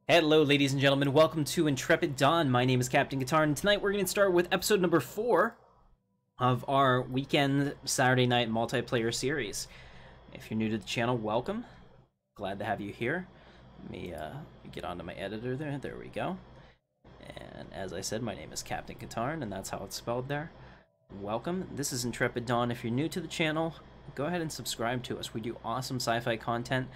Hello, ladies and gentlemen. Welcome to Intrepid Dawn. My name is Captain Katarn, and tonight we're going to start with episode number 4 of our weekend Saturday night multiplayer series. If you're new to the channel, welcome. Glad to have you here. Let me get onto my editor there. There we go. And as I said, my name is Captain Katarn, and that's how it's spelled there. Welcome. This is Intrepid Dawn. If you're new to the channel, go ahead and subscribe to us. We do awesome sci-fi content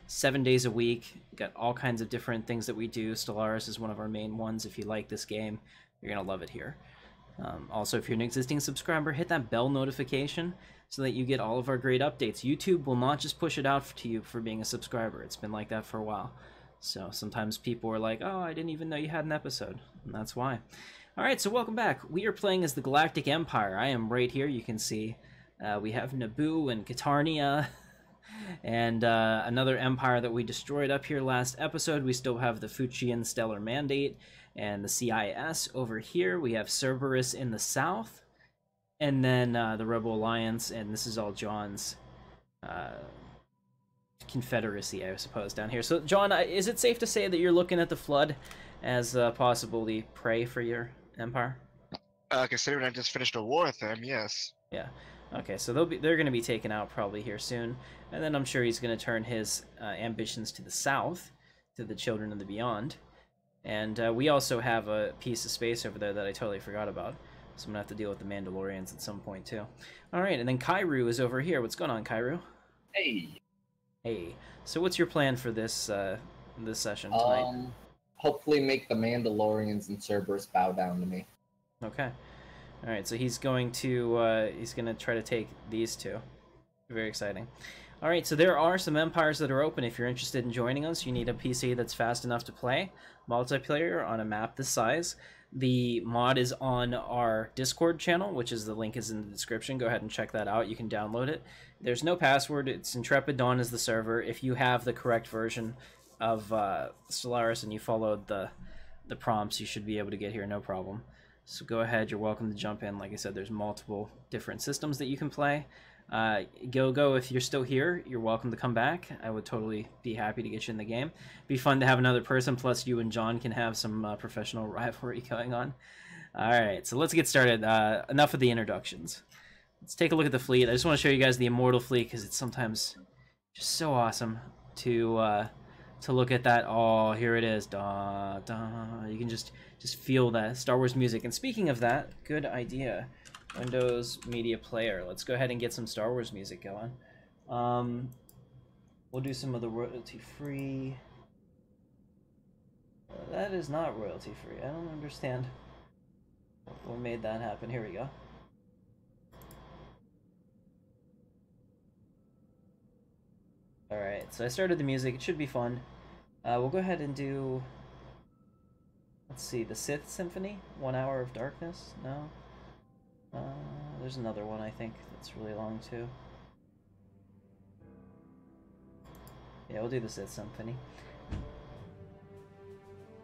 7 days a week. Got all kinds of different things that we do. Stellaris is one of our main ones. If you like this game, you're gonna love it here. Also, if you're an existing subscriber, hit that bell notification so that you get all of our great updates. YouTube will not just push it out to you for being a subscriber. It's been like that for a while. So sometimes people are like, oh, I didn't even know you had an episode. And that's why. Alright, so welcome back. We are playing as the Galactic Empire. I am right here. You can see we have Naboo and Katarnia. And another empire that we destroyed up here last episode. We still have the Fuchian Stellar Mandate and the CIS over here. We have Cerberus in the south, and then the Rebel Alliance, and this is all John's Confederacy, I suppose, down here. So, John, is it safe to say that you're looking at the Flood as possibly prey for your empire? Considering I just finished a war with them, yes. Yeah. Okay, so they're going to be taken out probably here soon, and then I'm sure he's going to turn his ambitions to the south, to the Children of the Beyond, and we also have a piece of space over there that I totally forgot about, so I'm going to have to deal with the Mandalorians at some point too. Alright, and then Kairu is over here. What's going on, Kairu? Hey. Hey. So what's your plan for this this session tonight? Hopefully make the Mandalorians and Cerberus bow down to me. Okay. Alright, so he's going to try to take these two. Very exciting. Alright, so there are some empires that are open. If you're interested in joining us, you need a PC that's fast enough to play multiplayer on a map this size. The mod is on our Discord channel, which is the link is in the description. Go ahead and check that out. You can download it. There's no password. It's Intrepid Dawn is the server. If you have the correct version of Stellaris and you followed the prompts, you should be able to get here no problem. So go ahead, you're welcome to jump in. Like I said, there's multiple different systems that you can play. Go, if you're still here, you're welcome to come back. I would totally be happy to get you in the game. Be fun to have another person, plus you and John can have some professional rivalry going on. Alright, so let's get started. Enough of the introductions. Let's take a look at the fleet. I just want to show you guys the Immortal fleet, because it's sometimes just so awesome to look at that. Oh, here it is. Da, da. You can just feel that Star Wars music. And speaking of that, good idea. Windows Media Player. Let's go ahead and get some Star Wars music going. We'll do some of the royalty-free. That is not royalty-free. I don't understand what made that happen. Here we go. Alright, so I started the music. It should be fun. We'll go ahead and do... Let's see, the Sith Symphony? 1 Hour of Darkness? No? There's another one, I think, that's really long, too. Yeah, we'll do the Sith Symphony.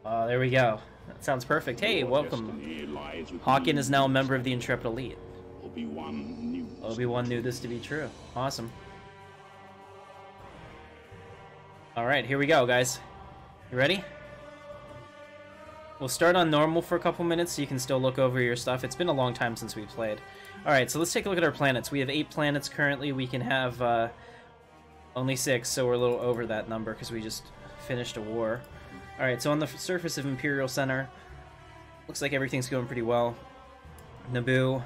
Oh, there we go. That sounds perfect. Hey, welcome. Hawken is now a member of the Intrepid Elite. Obi-Wan knew this to be true. Awesome. Alright, here we go, guys. You ready? We'll start on normal for a couple minutes so you can still look over your stuff. It's been a long time since we played. Alright, so let's take a look at our planets. We have 8 planets currently. We can have only 6, so we're a little over that number because we just finished a war. Alright, so on the surface of Imperial Center, looks like everything's going pretty well. Naboo,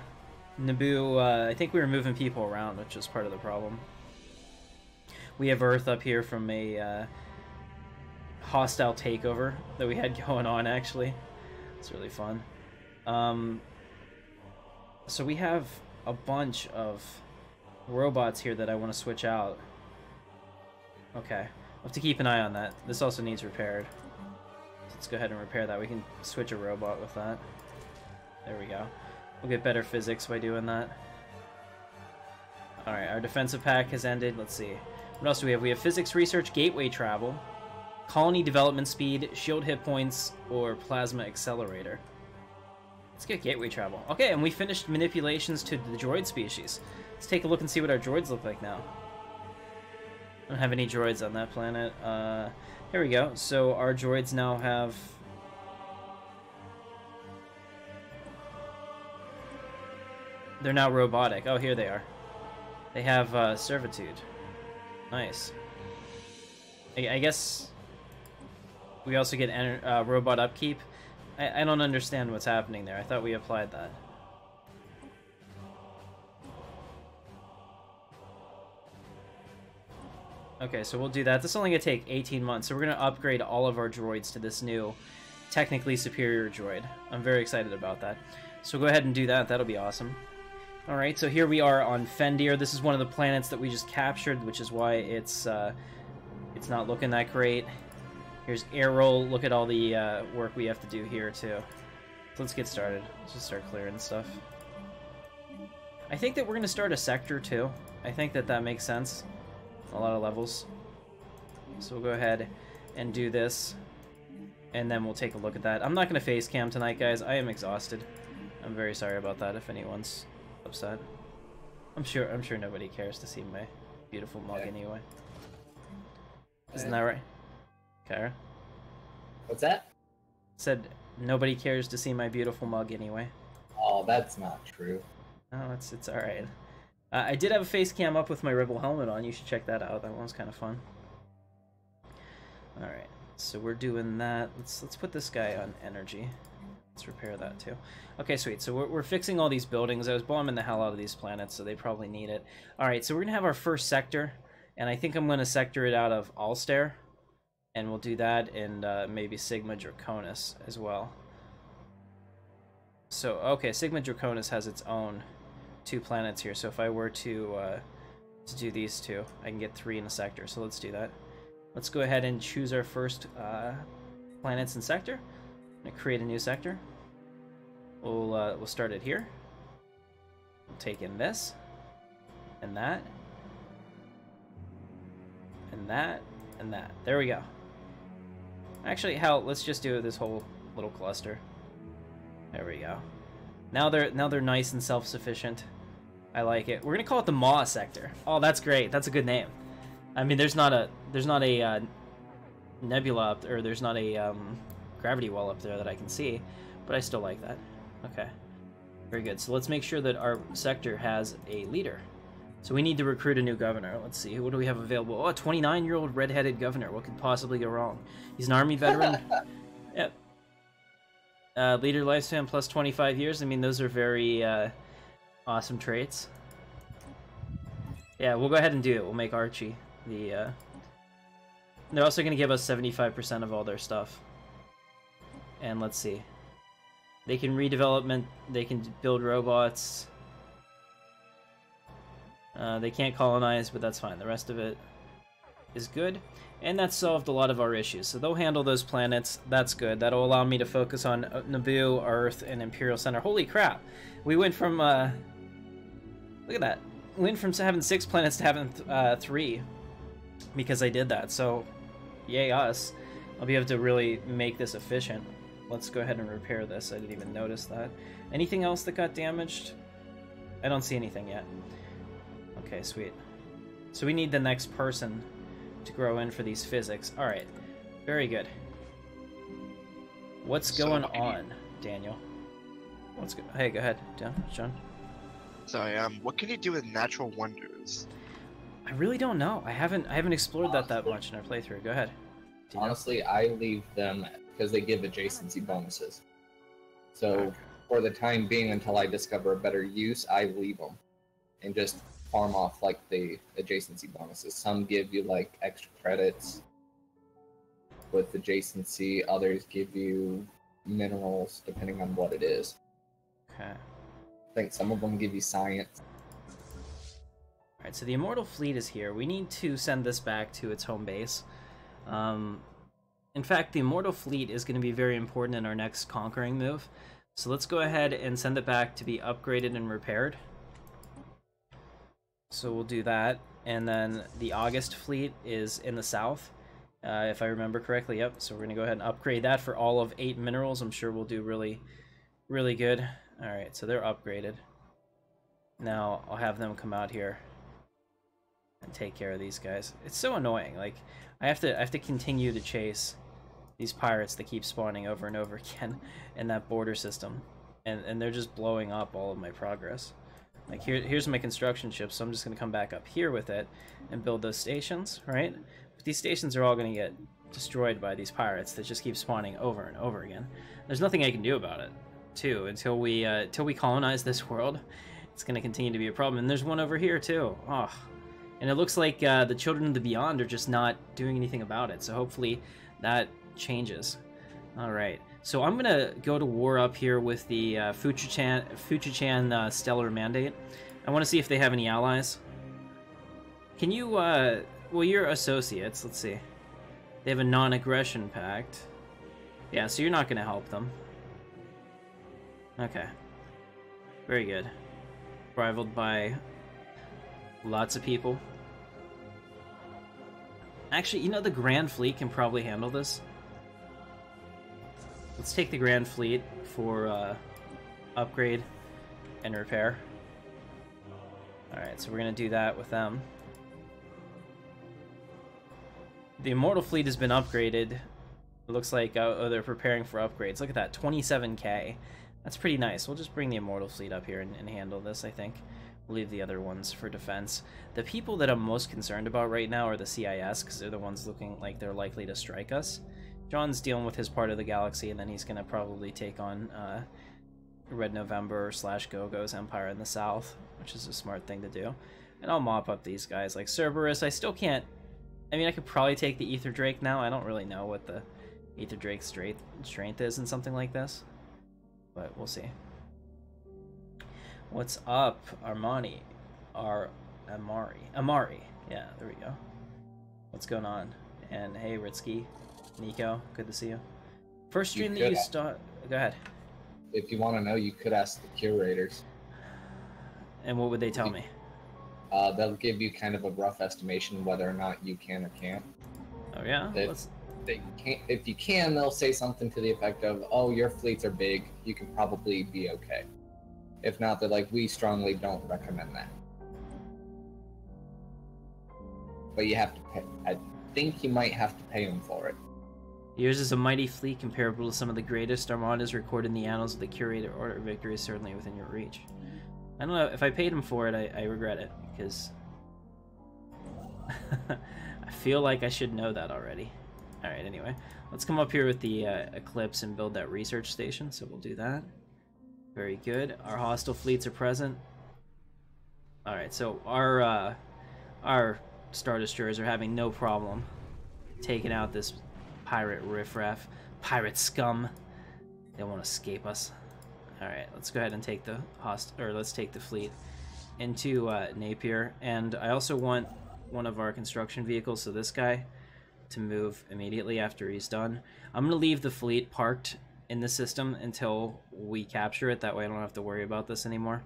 I think we were moving people around, which is part of the problem. We have Earth up here from a hostile takeover that we had going on, actually. It's really fun. So we have a bunch of robots here that I want to switch out. Okay. We'll have to keep an eye on that. This also needs repaired. Let's go ahead and repair that. We can switch a robot with that. There we go. We'll get better physics by doing that. Alright, our defensive pack has ended. Let's see. What else do we have? We have physics research, gateway travel, colony development speed, shield hit points, or plasma accelerator. Let's get gateway travel. Okay, and we finished manipulations to the droid species. Let's take a look and see what our droids look like now. I don't have any droids on that planet. Here we go. So our droids now have... They're now robotic. Oh, here they are. They have servitude. Nice. I guess we also get robot upkeep. I don't understand what's happening there. I thought we applied that. Okay, so we'll do that. This is only going to take 18 months, so we're going to upgrade all of our droids to this new, technically superior droid. I'm very excited about that. So go ahead and do that. That'll be awesome. Alright, so here we are on Fendir. This is one of the planets that we just captured, which is why it's not looking that great. Here's Errol. Look at all the work we have to do here, too. So let's get started. Let's just start clearing stuff. I think that we're going to start a sector, too. I think that that makes sense. A lot of levels. So we'll go ahead and do this, and then we'll take a look at that. I'm not going to face cam tonight, guys. I am exhausted. I'm very sorry about that if anyone's upset. I'm sure nobody cares to see my beautiful mug anyway. Isn't that right, Kyra? What's that? Said nobody cares to see my beautiful mug anyway. Oh, that's not true. Oh, it's all right. I did have a face cam up with my Rebel helmet on. You should check that out. That one was kind of fun. All right, so we're doing that. Let's put this guy on energy. Let's repair that too. Okay, sweet. So we're fixing all these buildings. I was bombing the hell out of these planets, so they probably need it. All right, so we're gonna have our first sector, and I think I'm gonna sector it out of Alstair, and we'll do that in maybe Sigma Draconis as well. So okay, Sigma Draconis has its own 2 planets here. So if I were to do these 2, I can get 3 in a sector. So let's do that. Let's go ahead and choose our first planets and sector. I'm gonna create a new sector. We'll start it here. We'll take in this, and that, and that, and that. There we go. Actually, hell, let's just do this whole little cluster. There we go. Now they're nice and self-sufficient. I like it. We're gonna call it the Maw sector. Oh, that's great. That's a good name. I mean, there's not a nebula up there, or there's not a gravity well up there that I can see, but I still like that. Okay, very good. So let's make sure that our sector has a leader. So we need to recruit a new governor. Let's see, what do we have available? Oh, a 29-year-old red-headed governor. What could possibly go wrong? He's an army veteran. Yep. Leader lifespan plus 25 years. I mean, those are very awesome traits. Yeah, we'll go ahead and do it. We'll make Archie the... They're also going to give us 75% of all their stuff. And let's see. They can redevelopment, they can build robots. They can't colonize, but that's fine. The rest of it is good. And that's solved a lot of our issues. So they'll handle those planets. That's good. That'll allow me to focus on Naboo, Earth, and Imperial Center. Holy crap. We went from... look at that. We went from having 6 planets to having 3. Because I did that. So, yay us. I'll be able to really make this efficient. Let's go ahead and repair this. I didn't even notice that. Anything else that got damaged? I don't see anything yet. Okay, sweet. So we need the next person to grow in for these physics. Alright, very good. What's going on, Daniel? Hey, go ahead, John. Sorry, what can you do with natural wonders? I really don't know. I haven't explored that much in our playthrough. Go ahead. Honestly, I leave them because they give adjacency bonuses. So, for the time being, until I discover a better use, I leave them and just farm off like the adjacency bonuses. Some give you like extra credits with adjacency, others give you minerals depending on what it is. Okay. I think some of them give you science. Alright, so the Immortal Fleet is here. We need to send this back to its home base. In fact, the Immortal Fleet is going to be very important in our next conquering move. So let's go ahead and send it back to be upgraded and repaired. So we'll do that. And then the August Fleet is in the south, if I remember correctly. Yep, so we're going to go ahead and upgrade that for all of 8 minerals. I'm sure we'll do really, really good. Alright, so they're upgraded. Now I'll have them come out here and take care of these guys. It's so annoying. Like, I have to continue to chase these pirates that keep spawning over and over again in that border system, and they're just blowing up all of my progress. Like here's my construction ship, so I'm just gonna come back up here with it and build those stations, right? But these stations are all gonna get destroyed by these pirates that just keep spawning over and over again. There's nothing I can do about it, too, until we colonize this world. It's gonna continue to be a problem, and there's one over here too. Oh, and it looks like the Children of the Beyond are just not doing anything about it. So hopefully that changes. All right, so I'm gonna go to war up here with the Fuchichan Stellar Mandate. I want to see if they have any allies. Can you? Well, you're associates. Let's see. They have a non-aggression pact. Yeah, so you're not gonna help them. Okay. Very good. Rivaled by lots of people. Actually, you know, the Grand Fleet can probably handle this. Let's take the Grand Fleet for upgrade and repair. Alright, so we're going to do that with them. The Immortal Fleet has been upgraded. It looks like they're preparing for upgrades. Look at that, 27k. That's pretty nice. We'll just bring the Immortal Fleet up here and handle this, I think. We'll leave the other ones for defense. The people that I'm most concerned about right now are the CIS, because they're the ones looking like they're likely to strike us. John's dealing with his part of the galaxy, and then he's going to probably take on Red November / Gogo's Empire in the south, which is a smart thing to do. And I'll mop up these guys like Cerberus. I still can't... I mean, I could probably take the Ether Drake now. I don't really know what the Ether Drake's strength is in something like this, but we'll see. What's up, Amari. Yeah, there we go. What's going on? And hey, Ritsky, Nico, good to see you. First stream that you start. Go ahead. If you want to know, you could ask the curators. And what would they tell me? They'll give you kind of a rough estimation whether or not you can or can't. Oh yeah. If you can, they'll say something to the effect of, "Oh, your fleets are big. You can probably be okay." If not, they're like, "We strongly don't recommend that." But you have to pay. I think you might have to pay them for it. Yours is a mighty fleet comparable to some of the greatest armadas recorded in the annals of the Curator Order. Victory is certainly within your reach. I don't know, if I paid him for it, I regret it, because I feel like I should know that already. Alright, anyway, let's come up here with the Eclipse and build that research station, so we'll do that. Very good. Our hostile fleets are present. Alright, so our Star Destroyers are having no problem taking out this pirate riffraff, pirate scum. They won't escape us. All right, let's go ahead and take the let's take the fleet into Napier, and I also want one of our construction vehicles, so this guy, to move immediately after he's done. I'm gonna leave the fleet parked in the system until we capture it. That way, I don't have to worry about this anymore.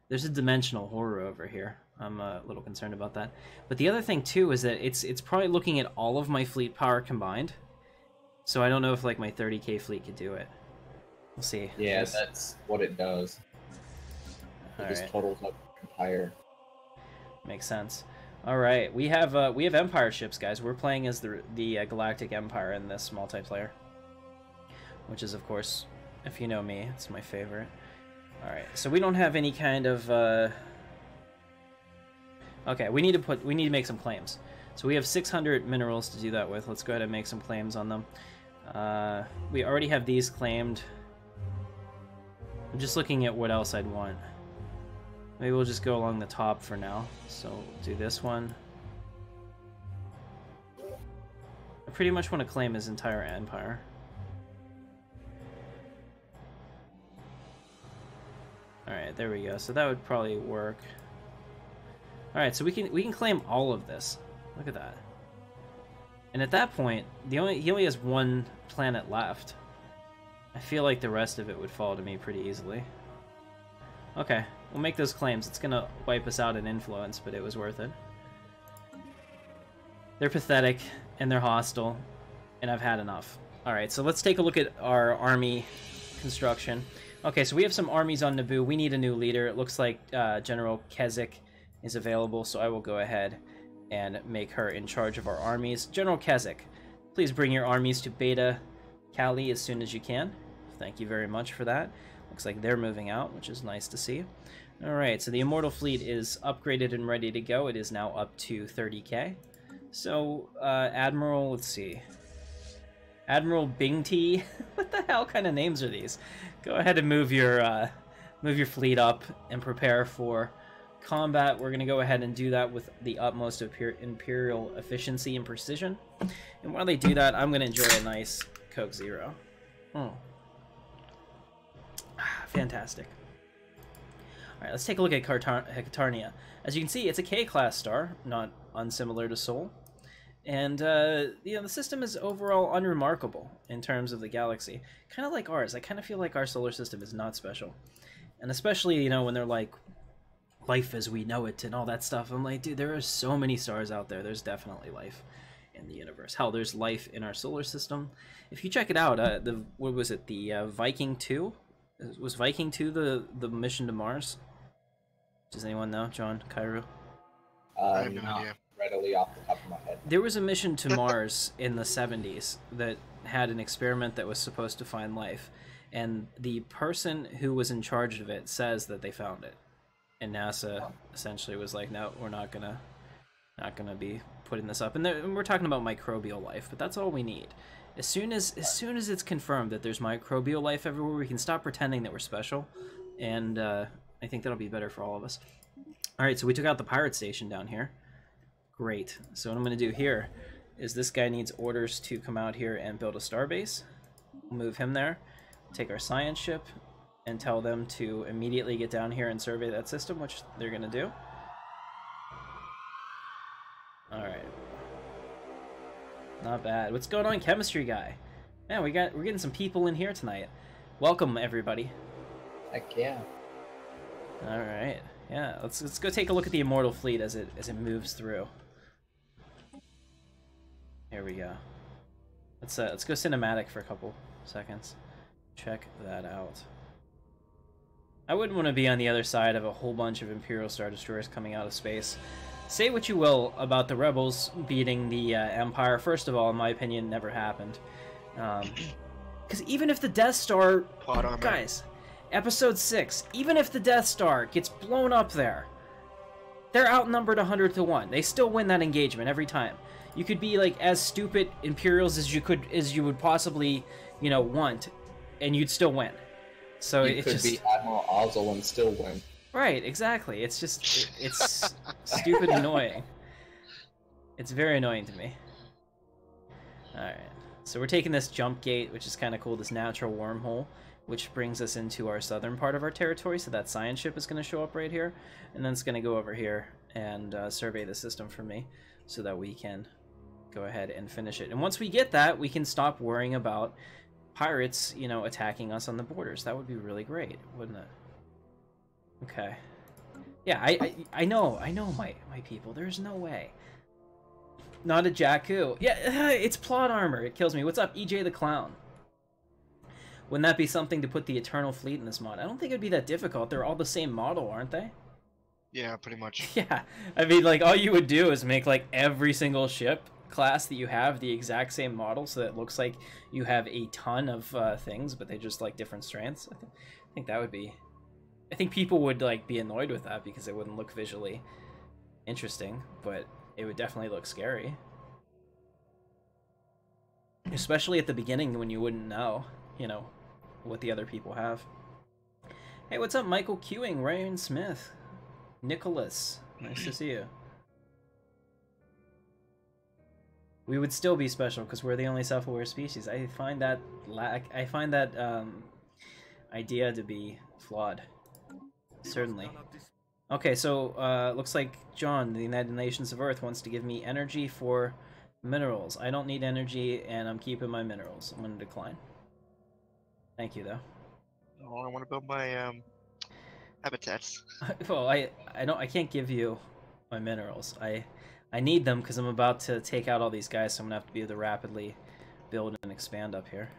There's a dimensional horror over here. I'm a little concerned about that. But the other thing too is that it's probably looking at all of my fleet power combined. So I don't know if like my 30k fleet could do it. We'll see. Yeah, that's what it does. It just totals up higher. Makes sense. All right, we have Empire ships, guys. We're playing as the Galactic Empire in this multiplayer, which is, of course, if you know me, it's my favorite. All right, so we don't have any kind of. Okay, we need to make some claims. So we have 600 minerals to do that with. Let's go ahead and make some claims on them. We already have these claimed. I'm just looking at what else I'd want. Maybe we'll just go along the top for now. So we'll do this one. I pretty much want to claim his entire empire. Alright, there we go. So that would probably work. Alright, so we can claim all of this. Look at that. And at that point, he only has one planet left. I feel like the rest of it would fall to me pretty easily. Okay, we'll make those claims. It's gonna wipe us out in influence, but it was worth it. They're pathetic, and they're hostile, and I've had enough. Alright, so let's take a look at our army construction. Okay, so we have some armies on Naboo. We need a new leader. It looks like General Keswick is available, so I will go ahead and make her in charge of our armies. General Keswick, please bring your armies to Beta Cali as soon as you can. Thank you very much for that. Looks like they're moving out, which is nice to see. Alright, so the Immortal Fleet is upgraded and ready to go. It is now up to 30k. So, Admiral, let's see. Admiral Bing T. What the hell kind of names are these? Go ahead and move your fleet up and prepare for combat. We're going to go ahead and do that with the utmost of Imperial efficiency and precision. And while they do that, I'm going to enjoy a nice Coke Zero. Oh. Fantastic. Alright, let's take a look at Katarnia. As you can see, it's a K-class star, not unsimilar to Sol. And, you know, the system is overall unremarkable in terms of the galaxy. Kind of like ours. I kind of feel like our solar system is not special. And especially, you know, when they're like, life as we know it and all that stuff. I'm like, dude, there are so many stars out there. There's definitely life in the universe. Hell, there's life in our solar system. If you check it out, what was it, the Viking 2? Was Viking 2 the mission to Mars? Does anyone know? John, Cairo? I have no idea. Readily off the top of my head. There was a mission to Mars in the 70s that had an experiment that was supposed to find life, and the person who was in charge of it says that they found it, and NASA essentially was like, no, we're not gonna be putting this up. And we're talking about microbial life, but that's all we need. As soon as it's confirmed that there's microbial life everywhere, we can stop pretending that we're special, and I think that'll be better for all of us. All right, so we took out the pirate station down here. Great. So what I'm going to do here is this guy needs orders to come out here and build a starbase. We'll move him there, take our science ship, and tell them to immediately get down here and survey that system, which they're going to do. All right. Not bad. What's going on, chemistry guy? Man, we're getting some people in here tonight. Welcome, everybody. Heck yeah. All right. Yeah, let's go take a look at the Immortal Fleet as it moves through. Here we go. Let's go cinematic for a couple seconds. Check that out. I wouldn't want to be on the other side of a whole bunch of Imperial Star Destroyers coming out of space. Say what you will about the Rebels beating the Empire. First of all, in my opinion, never happened. Because even if the Death Star... Guys, Episode 6, even if the Death Star gets blown up there, they're outnumbered 100 to 1. They still win that engagement every time. You could be like as stupid Imperials as you would possibly, you know, want, and you'd still win. So you could be Admiral Ozzel and still win. Right, exactly. It's just it's stupid annoying. It's very annoying to me. All right, so we're taking this jump gate, which is kind of cool. This natural wormhole, which brings us into our southern part of our territory. So that science ship is going to show up right here, and then it's going to go over here and survey the system for me, so that we can go ahead and finish it. And once we get that, we can stop worrying about pirates, you know, attacking us on the borders. That would be really great, wouldn't it? Okay. Yeah, I know my people. There's no way. Not a Jakku. Yeah, it's plot armor. It kills me. What's up, EJ the Clown? Wouldn't that be something to put the Eternal Fleet in this mod? I don't think it'd be that difficult. They're all the same model, aren't they? Yeah, pretty much. Yeah. I mean, like, all you would do is make, like, every single ship class that you have the exact same model, so that it looks like you have a ton of things, but they just, like, different strengths. I think that would be... I think people would, like, be annoyed with that because it wouldn't look visually interesting, but it would definitely look scary. Especially at the beginning when you wouldn't know, you know, what the other people have. Hey, what's up, Michael Queuing, Ryan Smith, Nicholas, nice to see you. We would still be special because we're the only self-aware species. I find that idea to be flawed. Certainly. Okay, so looks like John, the United Nations of Earth, wants to give me energy for minerals. I don't need energy, and I'm keeping my minerals. I'm going to decline. Thank you, though. Oh, I want to build my habitats. Well, I can't give you my minerals. I need them because I'm about to take out all these guys, so I'm gonna have to be able to rapidly build and expand up here.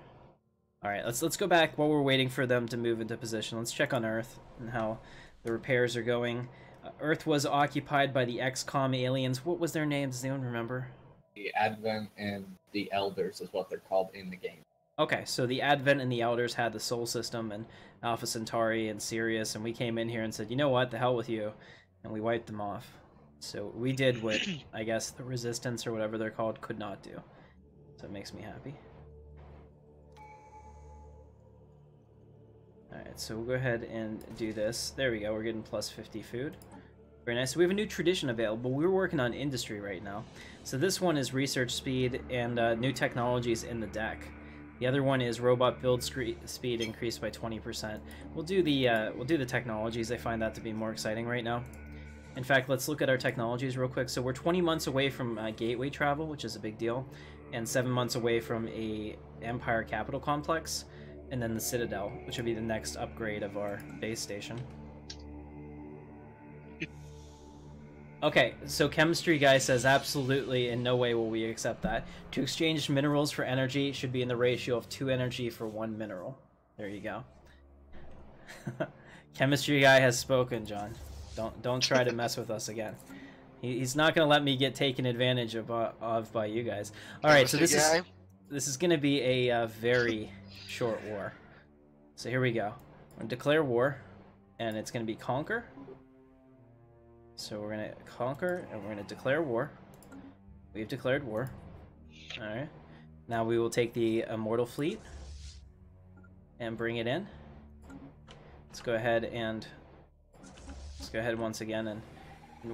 All right, let's go back while we're waiting for them to move into position. Let's check on Earth and how the repairs are going. Earth was occupied by the XCOM aliens. What was their names? Does anyone remember? The Advent and the Elders is what they're called in the game. Okay, so the Advent and the Elders had the Sol System and Alpha Centauri and Sirius, and we came in here and said, you know what, the hell with you, and we wiped them off. So we did what, I guess, the Resistance or whatever they're called could not do. So it makes me happy. Alright, so we'll go ahead and do this. There we go, we're getting plus 50 food. Very nice. So we have a new tradition available. We're working on industry right now. So this one is research speed and new technologies in the deck. The other one is robot build speed increased by 20%. We'll do the technologies. I find that to be more exciting right now. In fact, let's look at our technologies real quick. So we're 20 months away from gateway travel, which is a big deal, and 7 months away from a Empire capital complex, and then the Citadel, which will be the next upgrade of our base station. Okay, so chemistry guy says absolutely in no way will we accept that. To exchange minerals for energy should be in the ratio of 2 energy for 1 mineral. There you go. Chemistry guy has spoken, John. Don't try to mess with us again. He's not going to let me get taken advantage of by you guys. All right, so this is going to be a very short war. So here we go. We're going to declare war, and it's going to be conquer. So we're going to conquer, and we're going to declare war. We've declared war. Alright. Now we will take the Immortal Fleet and bring it in. Let's go ahead once again and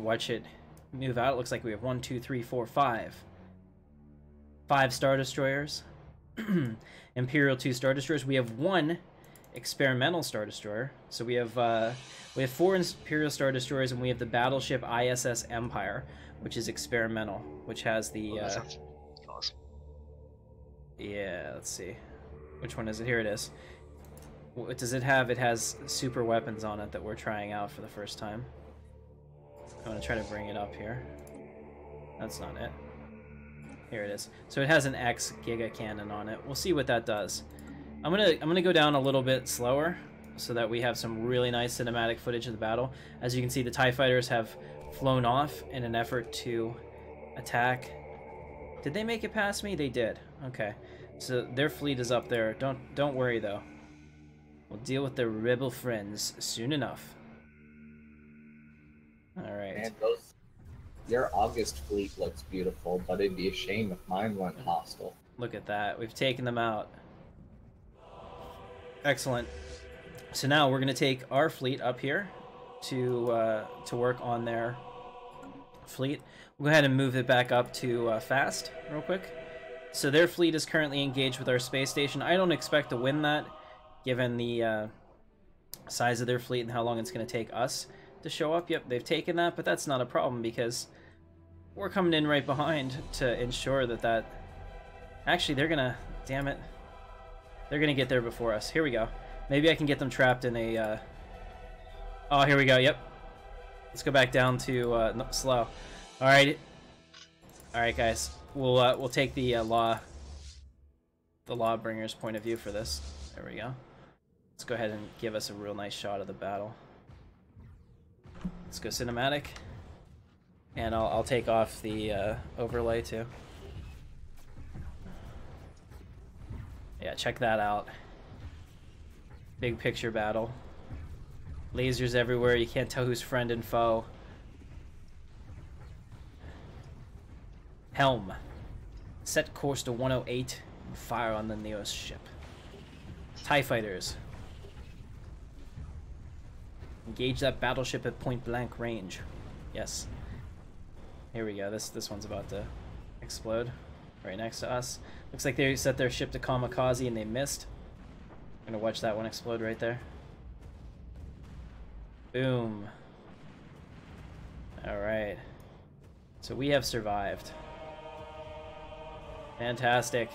watch it move out. It looks like we have 1, 2, 3, 4, 5. 5 Star Destroyers. Imperial 2 Star Destroyers. We have 1 experimental Star Destroyer. So we have 4 Imperial Star Destroyers, and we have the battleship ISS Empire, which is experimental, which has the awesome. Yeah, let's see. Which one is it? Here it is. What does it have? It has super weapons on it that we're trying out for the first time. I'm gonna try to bring it up here. That's not it. Here it is. So it has an X Giga Cannon on it. We'll see what that does. I'm gonna go down a little bit slower so that we have some really nice cinematic footage of the battle. As you can see, the TIE fighters have flown off in an effort to attack. Did they make it past me? They did. Okay. So their fleet is up there. Don't worry though. We'll deal with their rebel friends soon enough. Alright. And your August fleet looks beautiful, but it'd be a shame if mine went hostile. Look at that. We've taken them out. Excellent. So now we're going to take our fleet up here to work on their fleet. We'll go ahead and move it back up to fast real quick. So their fleet is currently engaged with our space station. I don't expect to win that, given the size of their fleet and how long it's going to take us to show up. Yep, they've taken that, but that's not a problem because we're coming in right behind to ensure that Actually, they're going to... Damn it. They're going to get there before us. Here we go. Maybe I can get them trapped in a... Oh, here we go. Yep. Let's go back down to slow. All right. All right, guys. We'll take the Lawbringer's point of view for this. There we go. Let's go ahead and give us a real nice shot of the battle. Let's go cinematic, and I'll take off the overlay too. Yeah, check that out. Big picture battle. Lasers everywhere. You can't tell who's friend and foe. Helm. Set course to 108 and fire on the Neos ship. TIE fighters. Engage that battleship at point blank range. Yes. Here we go. This one's about to explode right next to us. Looks like they set their ship to kamikaze and they missed. I'm gonna watch that one explode right there. Boom. Alright. So we have survived. Fantastic.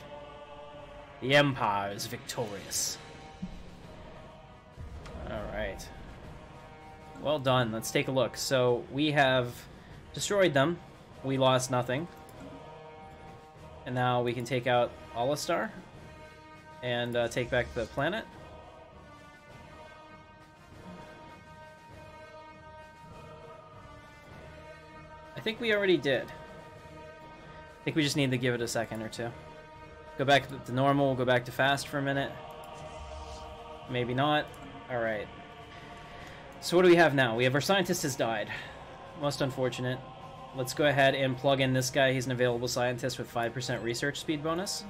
The Empire is victorious. Alright. Well done. Let's take a look. So we have destroyed them. We lost nothing. And now we can take out Alistar and take back the planet. I think we already did. I think we just need to give it a second or two. Go back to normal, go back to fast for a minute. Maybe not. Alright. So what do we have now? We have our scientist has died. Most unfortunate. Let's go ahead and plug in this guy. He's an available scientist with 5% research speed bonus.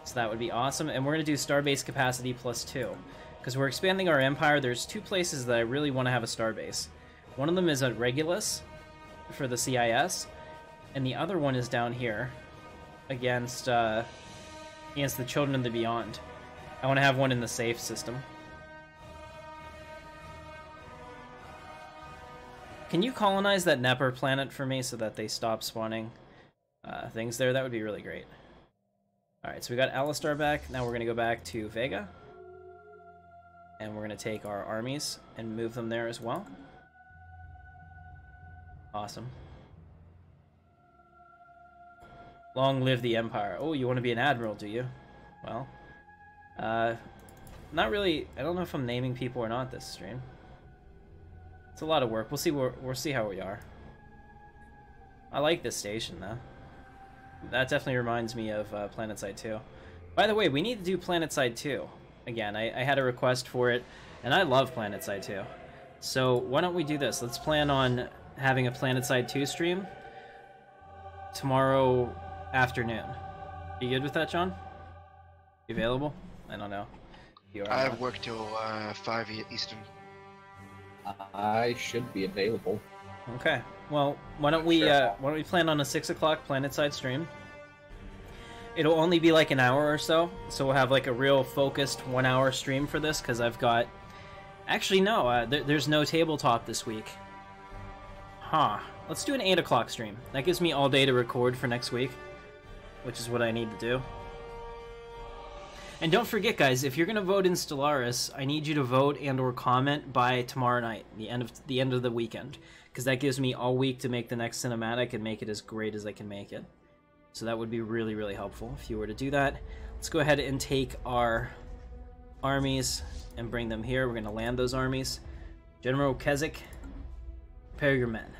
So that would be awesome. And we're going to do starbase capacity +2. Because we're expanding our empire, there's two places that I really want to have a starbase. One of them is at Regulus for the CIS. And the other one is down here against the Children of the Beyond. I want to have one in the safe system. Can you colonize that Nepper planet for me so that they stop spawning things there? That would be really great. Alright, so we got Alistar back. Now we're going to go back to Vega. And we're going to take our armies and move them there as well. Awesome. Long live the Empire. Oh, you want to be an admiral, do you? Well, not really. I don't know if I'm naming people or not this stream. It's a lot of work. We'll see how we are. I like this station though. That definitely reminds me of PlanetSide 2. By the way, we need to do PlanetSide 2 again. I had a request for it, and I love PlanetSide 2. So why don't we do this? Let's plan on having a PlanetSide 2 stream tomorrow afternoon. You good with that, John? You available? I don't know. You are. I have work till 5 Eastern. I should be available. Okay. Well, why don't we plan on a 6 o'clock PlanetSide stream? It'll only be like an hour or so, so we'll have like a real focused 1 hour stream for this, because I've got... Actually, no, there's no tabletop this week. Huh. Let's do an 8 o'clock stream. That gives me all day to record for next week, which is what I need to do. And don't forget, guys, if you're going to vote in Stellaris, I need you to vote and or comment by tomorrow night, the end of the weekend, because that gives me all week to make the next cinematic and make it as great as I can make it. So that would be really, really helpful if you were to do that. Let's go ahead and take our armies and bring them here. We're going to land those armies. General Keswick, prepare your men.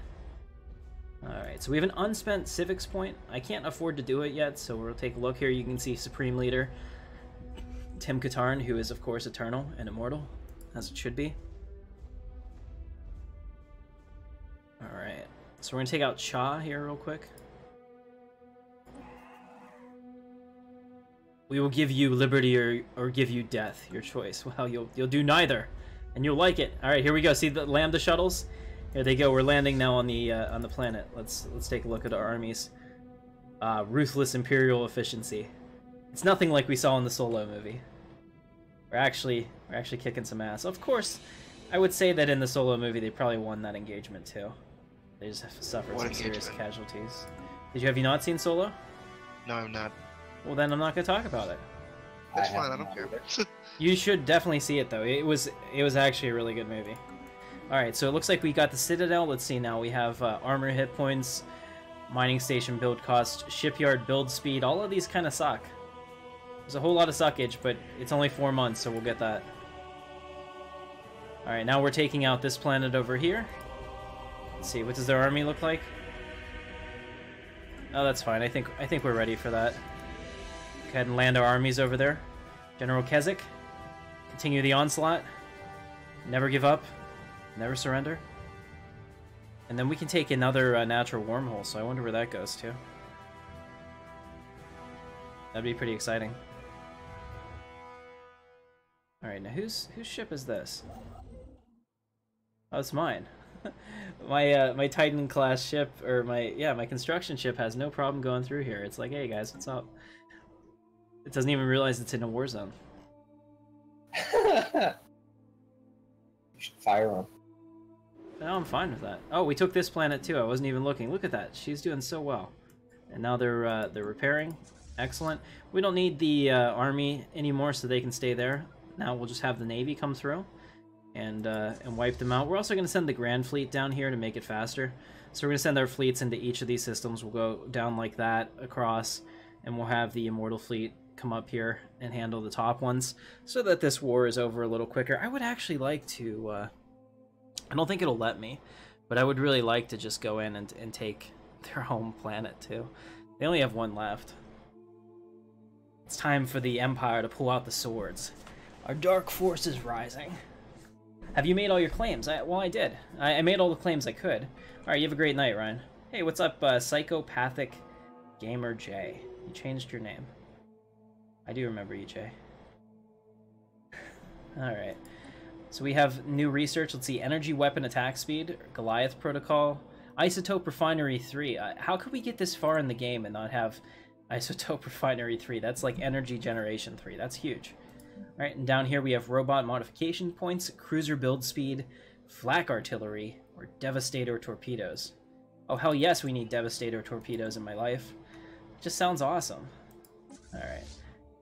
Alright, so we have an unspent civics point. I can't afford to do it yet, so we'll take a look here. You can see Supreme Leader Tim Katarn, who is, of course, eternal and immortal, as it should be. Alright, so we're going to take out Cha here real quick. We will give you liberty or give you death, your choice. Well, you'll do neither, and you'll like it. Alright, here we go. See the Lambda shuttles? Here they go. We're landing now on the planet. Let's take a look at our armies. Ruthless Imperial efficiency. It's nothing like we saw in the Solo movie. We're actually kicking some ass. Of course, I would say that in the Solo movie they probably won that engagement too. They just have suffered some serious casualties. Have you not seen Solo? No, I'm not. Well, then I'm not going to talk about it. That's fine. I don't care. You should definitely see it though. It was actually a really good movie. All right, so it looks like we got the Citadel. Let's see now. We have armor hit points, mining station build cost, shipyard build speed. All of these kind of suck. There's a whole lot of suckage, but it's only 4 months, so we'll get that. Alright, now we're taking out this planet over here. Let's see, what does their army look like? Oh, that's fine. I think we're ready for that. Go ahead and land our armies over there. General Keswick. Continue the onslaught. Never give up. Never surrender. And then we can take another natural wormhole, so I wonder where that goes to. That'd be pretty exciting. Alright, now whose ship is this? Oh, it's mine. My Titan class ship, or my construction ship has no problem going through here. It's like, hey guys, what's up? It doesn't even realize it's in a war zone. You should fire them. No, I'm fine with that. Oh, we took this planet too. I wasn't even looking. Look at that. She's doing so well. And now they're repairing. Excellent. We don't need the army anymore, so they can stay there. Now we'll just have the Navy come through and wipe them out. We're also going to send the Grand Fleet down here to make it faster. So we're going to send our fleets into each of these systems. We'll go down like that across, and we'll have the Immortal Fleet come up here and handle the top ones so that this war is over a little quicker. I would actually like to... I don't think it'll let me, but I would really like to just go in and take their home planet too. They only have one left. It's time for the Empire to pull out the swords. Our dark force is rising. Have you made all your claims? Well, I did. I made all the claims I could. Alright, you have a great night, Ryan. Hey, what's up, Psychopathic Gamer J? You changed your name. I do remember you, Jay. Alright. So we have new research. Let's see. Energy Weapon Attack Speed, Goliath Protocol, Isotope Refinery 3. How could we get this far in the game and not have Isotope Refinery 3? That's like Energy Generation 3. That's huge. Alright, and down here we have Robot Modification Points, Cruiser Build Speed, Flak Artillery, or Devastator Torpedoes. Oh, hell yes, we need Devastator Torpedoes in my life. Just sounds awesome. Alright.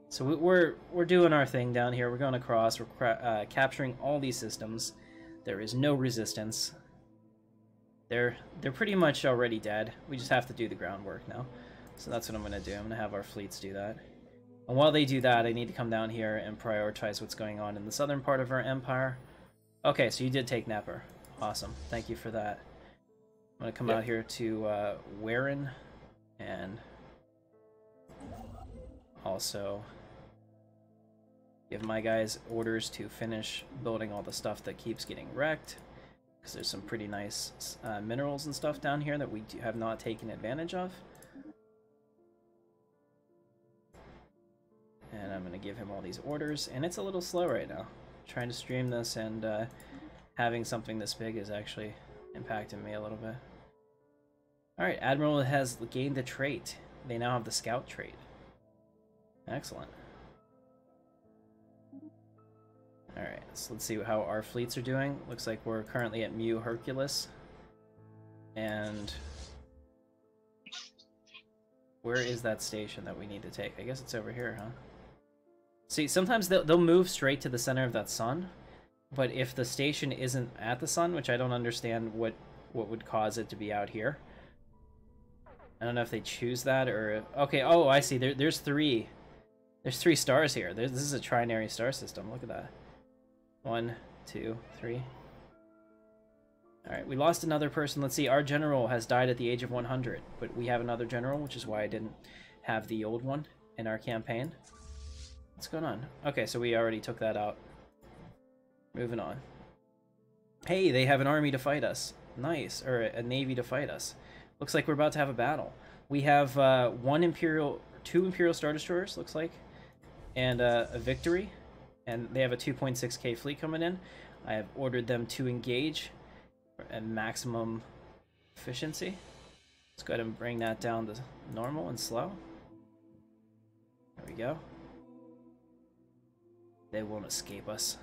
So we're doing our thing down here. We're going across. We're capturing all these systems. There is no resistance. They're pretty much already dead. We just have to do the groundwork now. So that's what I'm going to do. I'm going to have our fleets do that. And while they do that, I need to come down here and prioritize what's going on in the southern part of our empire. Okay, so you did take Nepper. Awesome. Thank you for that. I'm going to come out here to Warren and also give my guys orders to finish building all the stuff that keeps getting wrecked, because there's some pretty nice minerals and stuff down here that we have not taken advantage of. And I'm going to give him all these orders, and it's a little slow right now. Trying to stream this and having something this big is actually impacting me a little bit. Alright, Admiral has gained a trait. They now have the Scout trait. Excellent. Alright, so let's see how our fleets are doing. Looks like we're currently at Mu Hercules. And where is that station that we need to take? I guess it's over here, huh? See, sometimes they'll move straight to the center of that sun, but if the station isn't at the sun, which I don't understand what would cause it to be out here. I don't know if they choose that or... Okay, oh, I see. There's three. There's 3 stars here. This is a trinary star system. Look at that. 1, 2, 3. Alright, we lost another person. Let's see, our general has died at the age of 100, but we have another general, which is why I didn't have the old one in our campaign. What's going on? Okay, so we already took that out. Moving on. Hey, they have an army to fight us. Nice. Or a navy to fight us. Looks like we're about to have a battle. We have 2 Imperial Star Destroyers, looks like, and a Victory. And they have a 2.6k fleet coming in. I have ordered them to engage at maximum efficiency. Let's go ahead and bring that down to normal and slow. There we go. They won't escape us.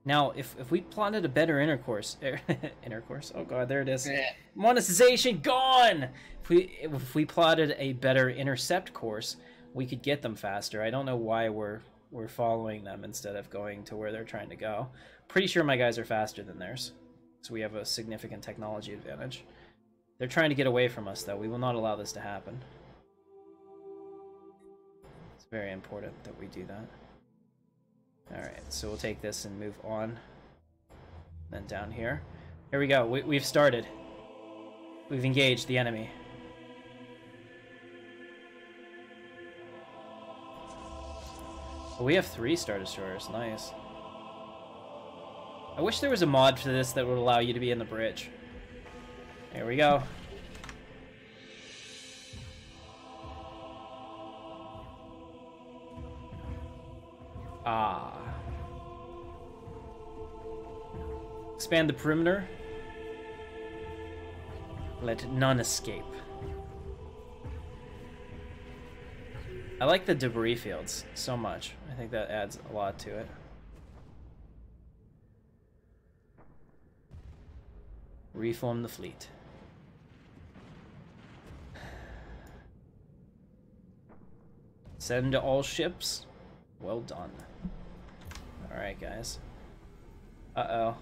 Now, if we plotted a better intercourse, oh god, there it is. Monetization gone. If we plotted a better intercept course, we could get them faster. I don't know why we're following them instead of going to where they're trying to go. Pretty sure my guys are faster than theirs, so we have a significant technology advantage. They're trying to get away from us, though. We will not allow this to happen. It's very important that we do that. Alright, so we'll take this and move on. Then down here. Here we go. We've started. We've engaged the enemy. Oh, we have 3 Star Destroyers. Nice. I wish there was a mod for this that would allow you to be in the bridge. Here we go. Ah. Expand the perimeter. Let none escape. I like the debris fields so much. I think that adds a lot to it. Reform the fleet. Send to all ships. Well done. Alright, guys. Uh-oh.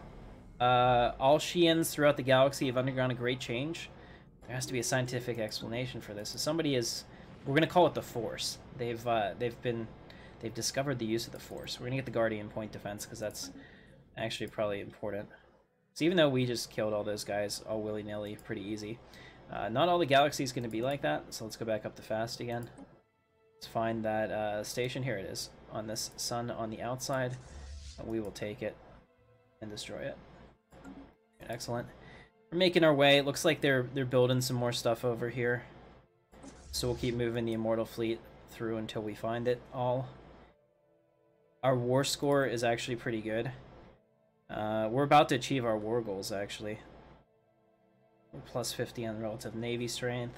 All Shians throughout the galaxy have undergone a great change. There has to be a scientific explanation for this. So somebody is... We're going to call it the Force. They've discovered the use of the Force. We're going to get the Guardian Point Defense, because that's actually probably important. So even though we just killed all those guys all willy-nilly pretty easy, Not all the galaxy is going to be like that, so let's go back up to fast again. Let's find that station. Here it is, on this sun on the outside. We will take it and destroy it. Excellent. We're making our way. It looks like they're building some more stuff over here. So we'll keep moving the Immortal Fleet through until we find it all. Our war score is actually pretty good. We're about to achieve our war goals, actually. We're plus 50 on relative Navy strength.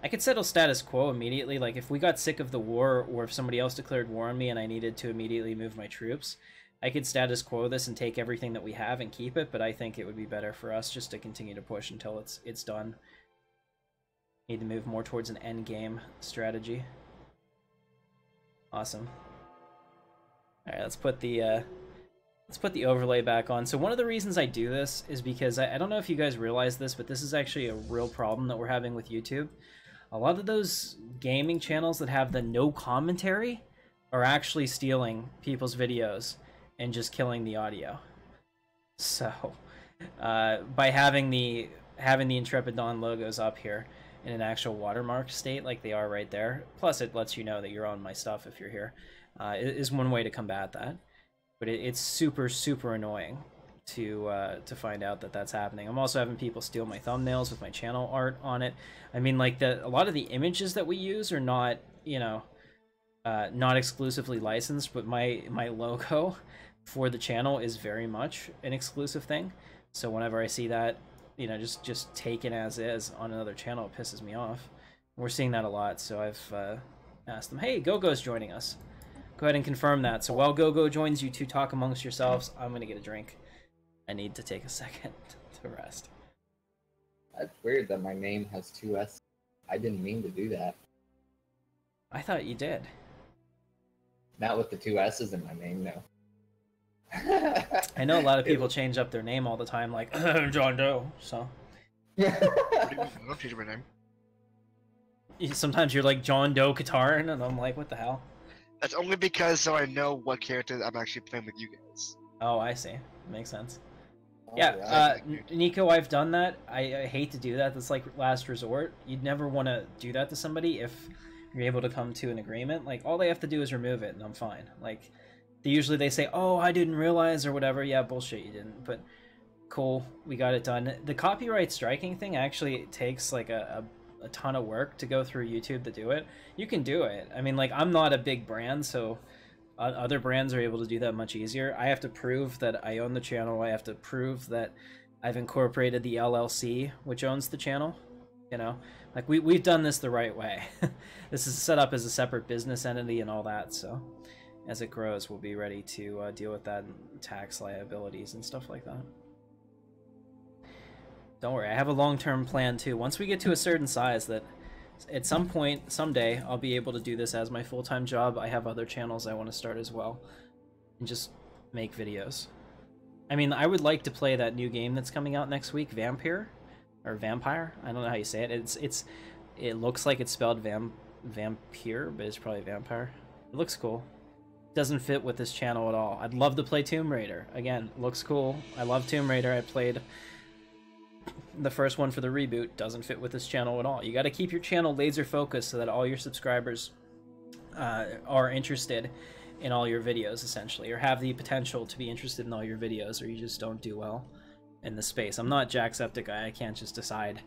I could settle status quo immediately. Like, if we got sick of the war, or if somebody else declared war on me and I needed to immediately move my troops, I could status quo this and take everything that we have and keep it, but I think it would be better for us just to continue to push until it's done. Need to move more towards an end game strategy. Awesome. Alright, let's put the overlay back on. So one of the reasons I do this is because I don't know if you guys realize this, but this is actually a real problem that we're having with YouTube. A lot of those gaming channels that have the no commentary are actually stealing people's videos and just killing the audio. So by having the Intrepid Dawn logos up here in an actual watermark state like they are right there, plus it lets you know that you're on my stuff if you're here, is one way to combat that. But it's super, super annoying to find out that that's happening. I'm also having people steal my thumbnails with my channel art on it. I mean, like, a lot of the images that we use are not, you know, not exclusively licensed, but my logo for the channel is very much an exclusive thing. So whenever I see that, you know, just taken as is on another channel, it pisses me off. We're seeing that a lot, so I've asked them, hey, Gogo's joining us. Go ahead and confirm that. So while Gogo joins, you two talk amongst yourselves. I'm going to get a drink. I need to take a second to rest. That's weird that my name has 2 S. I didn't mean to do that. I thought you did. Not with the 2 S's in my name, no. I know a lot of people change up their name all the time, like John Doe. So. What do you mean? I don't change my name. Sometimes you're like John Doe Katarn, and I'm like, what the hell? That's only because so I know what character I'm actually playing with you guys. Oh, I see. Makes sense. Oh, Yeah, Nico, I've done that. I hate to do that. That's like last resort. You'd never want to do that to somebody if you're able to come to an agreement. Like, all they have to do is remove it, and I'm fine. Like, usually they say, oh, I didn't realize, or whatever. Yeah, bullshit, you didn't. But cool, we got it done. The copyright striking thing actually takes, like, a ton of work to go through YouTube to do it. You can do it. I mean, like, I'm not a big brand, so other brands are able to do that much easier. I have to prove that I own the channel. I have to prove that I've incorporated the LLC, which owns the channel. You know, like, we've done this the right way. This is set up as a separate business entity and all that, so as it grows, we'll be ready to deal with that and tax liabilities and stuff like that. Don't worry, I have a long-term plan too. Once we get to a certain size, that at some point, someday, I'll be able to do this as my full-time job. I have other channels I want to start as well, and just make videos. I mean, I would like to play that new game that's coming out next week, Vampire, or Vampire. I don't know how you say it. It looks like it's spelled Vampire, but it's probably Vampire. It looks cool. Doesn't fit with this channel at all. I'd love to play Tomb Raider. Again, looks cool. I love Tomb Raider. I played the first one for the reboot. Doesn't fit with this channel at all. You got to keep your channel laser focused so that all your subscribers are interested in all your videos, essentially, or have the potential to be interested in all your videos, or you just don't do well in the space. I'm not Jacksepticeye. I can't just decide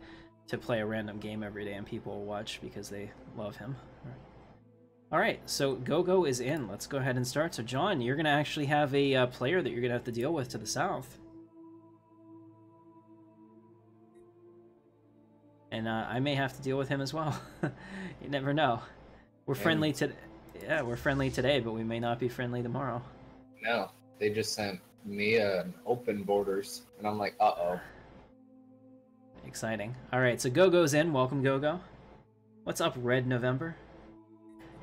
to play a random game every day and people will watch because they love him. Alright, so Gogo is in. Let's go ahead and start. So John, you're going to actually have a player that you're going to have to deal with to the south. And I may have to deal with him as well. You never know. We're friendly today. Yeah, we're friendly today, but we may not be friendly tomorrow. No, they just sent me an open borders, and I'm like, uh-oh. Exciting. Alright, so Gogo's in. Welcome, Gogo. What's up, Red November?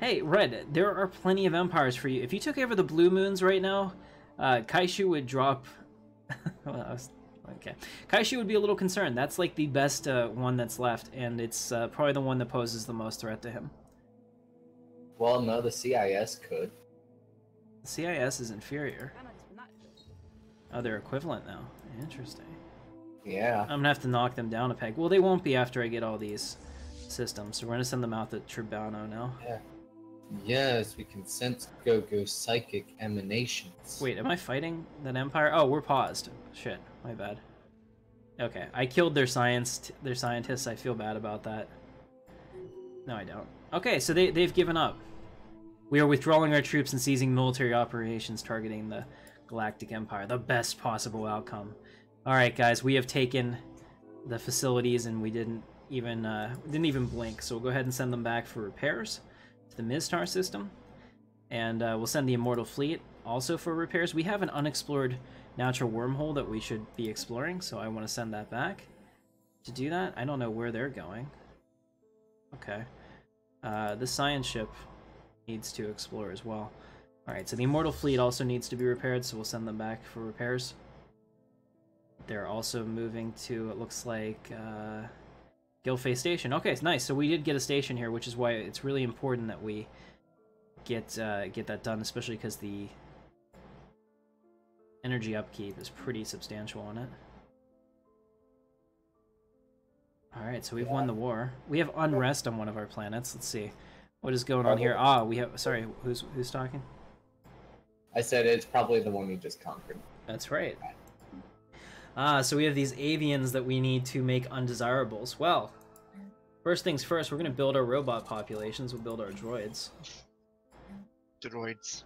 Hey, Red, there are plenty of empires for you. If you took over the Blue Moons right now, Kaishu would drop... Okay. Kaishu would be a little concerned. That's like the best one that's left, and it's probably the one that poses the most threat to him. Well, no, the CIS could. The CIS is inferior. Oh, they're equivalent now. Interesting. Yeah. I'm gonna have to knock them down a peg. Well, they won't be after I get all these systems, so we're gonna send them out to Tribano now. Yeah. Yes, we can sense go-go psychic emanations. Wait, am I fighting that empire? Oh, we're paused. Shit, my bad. Okay, I killed their scientists. I feel bad about that. No, I don't. Okay, so they've given up. We are withdrawing our troops and seizing military operations targeting the Galactic Empire. The best possible outcome. Alright, guys, we have taken the facilities and we didn't even blink, so we'll go ahead and send them back for repairs to the Miztar system. And we'll send the Immortal Fleet also for repairs. We have an unexplored natural wormhole that we should be exploring, so I want to send that back. To do that, I don't know where they're going. Okay. The science ship needs to explore as well. Alright, so the Immortal Fleet also needs to be repaired, so we'll send them back for repairs. They're also moving to, it looks like, Gilfay Station. Okay, it's nice. So we did get a station here, which is why it's really important that we get that done, especially because the energy upkeep is pretty substantial on it. Alright, so we've won the war. We have unrest on one of our planets. Let's see. What is going on here? Ah, we have... Sorry, who's talking? I said it's probably the one we just conquered. That's right. Ah, so we have these avians that we need to make undesirables. Well, first things first, we're going to build our robot populations. We'll build our droids. Droids.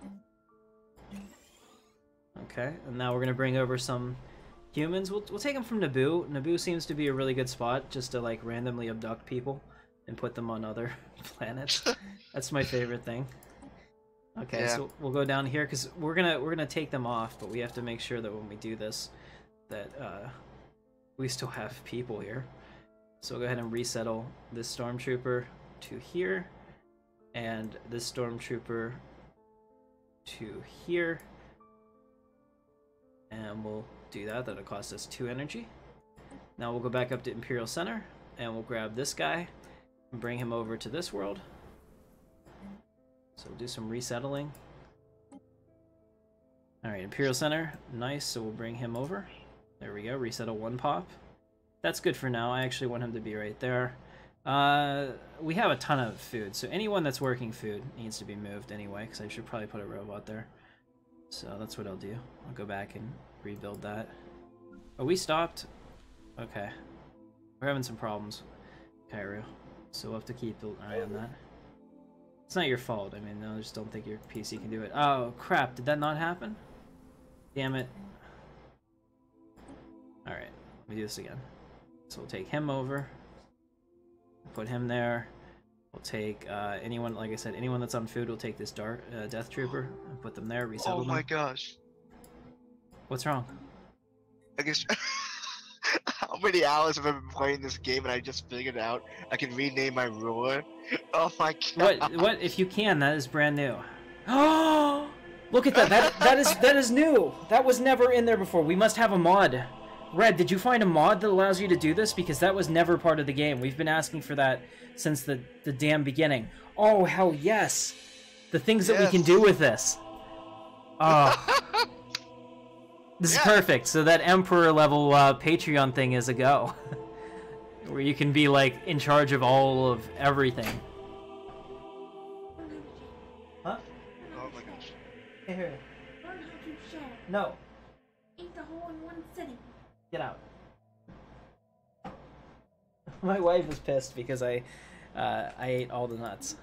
Okay, and now we're going to bring over some humans. We'll take them from Naboo. Naboo seems to be a really good spot just to, like, randomly abduct people and put them on other planets. That's my favorite thing. Okay, yeah. So we'll go down here because we're gonna take them off, but we have to make sure that when we do this, that we still have people here. So we'll go ahead and resettle this stormtrooper to here, and this stormtrooper to here, and we'll do that. That'll cost us 2 energy. Now we'll go back up to Imperial Center, and we'll grab this guy and bring him over to this world. So we'll do some resettling. Alright, Imperial Center, nice, so we'll bring him over. There we go, resettle 1 pop. That's good for now. I actually want him to be right there. We have a ton of food, so anyone that's working food needs to be moved anyway, because I should probably put a robot there. So that's what I'll do. I'll go back and rebuild that. Oh, we stopped? Okay. We're having some problems, Cairo. So we'll have to keep an eye on that. It's not your fault. I mean, I just don't think your PC can do it. Oh, crap. Did that not happen? Damn it. Alright. Let me do this again. So we'll take him over. Put him there. We'll take anyone, like I said, anyone that's on food, we'll take this Death Trooper and put them there, resettle them. Oh my gosh. What's wrong? I guess... How many hours have I been playing this game and I just figured out I can rename my ruler? Oh my god. What if you can? That is brand new. Oh! Look at that. That is new. That was never in there before. We must have a mod. Red, did you find a mod that allows you to do this? Because that was never part of the game. We've been asking for that since the damn beginning. Oh, hell yes. The things that we can do with this. Oh. This is perfect. So that Emperor level Patreon thing is a go. Where you can be, like, in charge of all of everything. Huh? Oh my gosh. Here. Learn how to share. No. Eat the whole in one sitting. Get out. My wife is pissed because I ate all the nuts.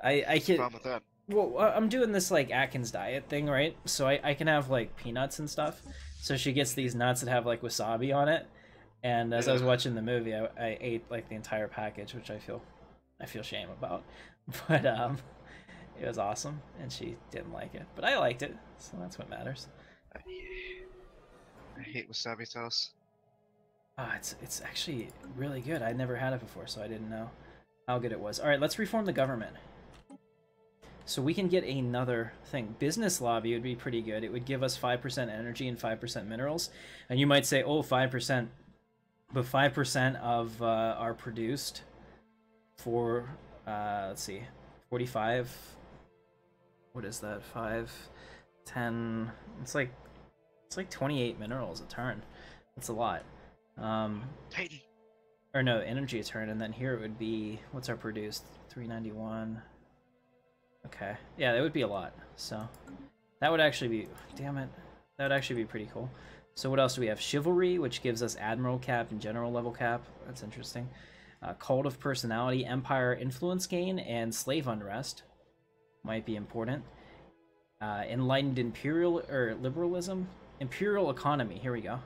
I What's the can. problem with that? Well, I'm doing this like Atkins diet thing, right? So I can have like peanuts and stuff. So she gets these nuts that have like wasabi on it. And as I was watching the movie, I ate like the entire package, which I feel shame about. But it was awesome, and she didn't like it, but I liked it, so that's what matters. I hate wasabi sauce. Ah, it's actually really good. I'd never had it before, so I didn't know how good it was. All right, let's reform the government. So we can get another thing. Business lobby would be pretty good. It would give us 5% energy and 5% minerals. And you might say, oh, 5%. But 5% of are produced for, let's see, 45. What is that? 5, 10. It's like 28 minerals a turn. That's a lot. Titan. Or no, energy turn, and then here it would be, what's our produced? 391. Okay, yeah, that would be a lot. So that would actually be, damn it, that would actually be pretty cool. So what else do we have? Chivalry, which gives us admiral cap and general level cap. That's interesting. Cult of personality, empire influence gain, and slave unrest might be important. Enlightened imperial or liberalism, imperial economy. Here we go.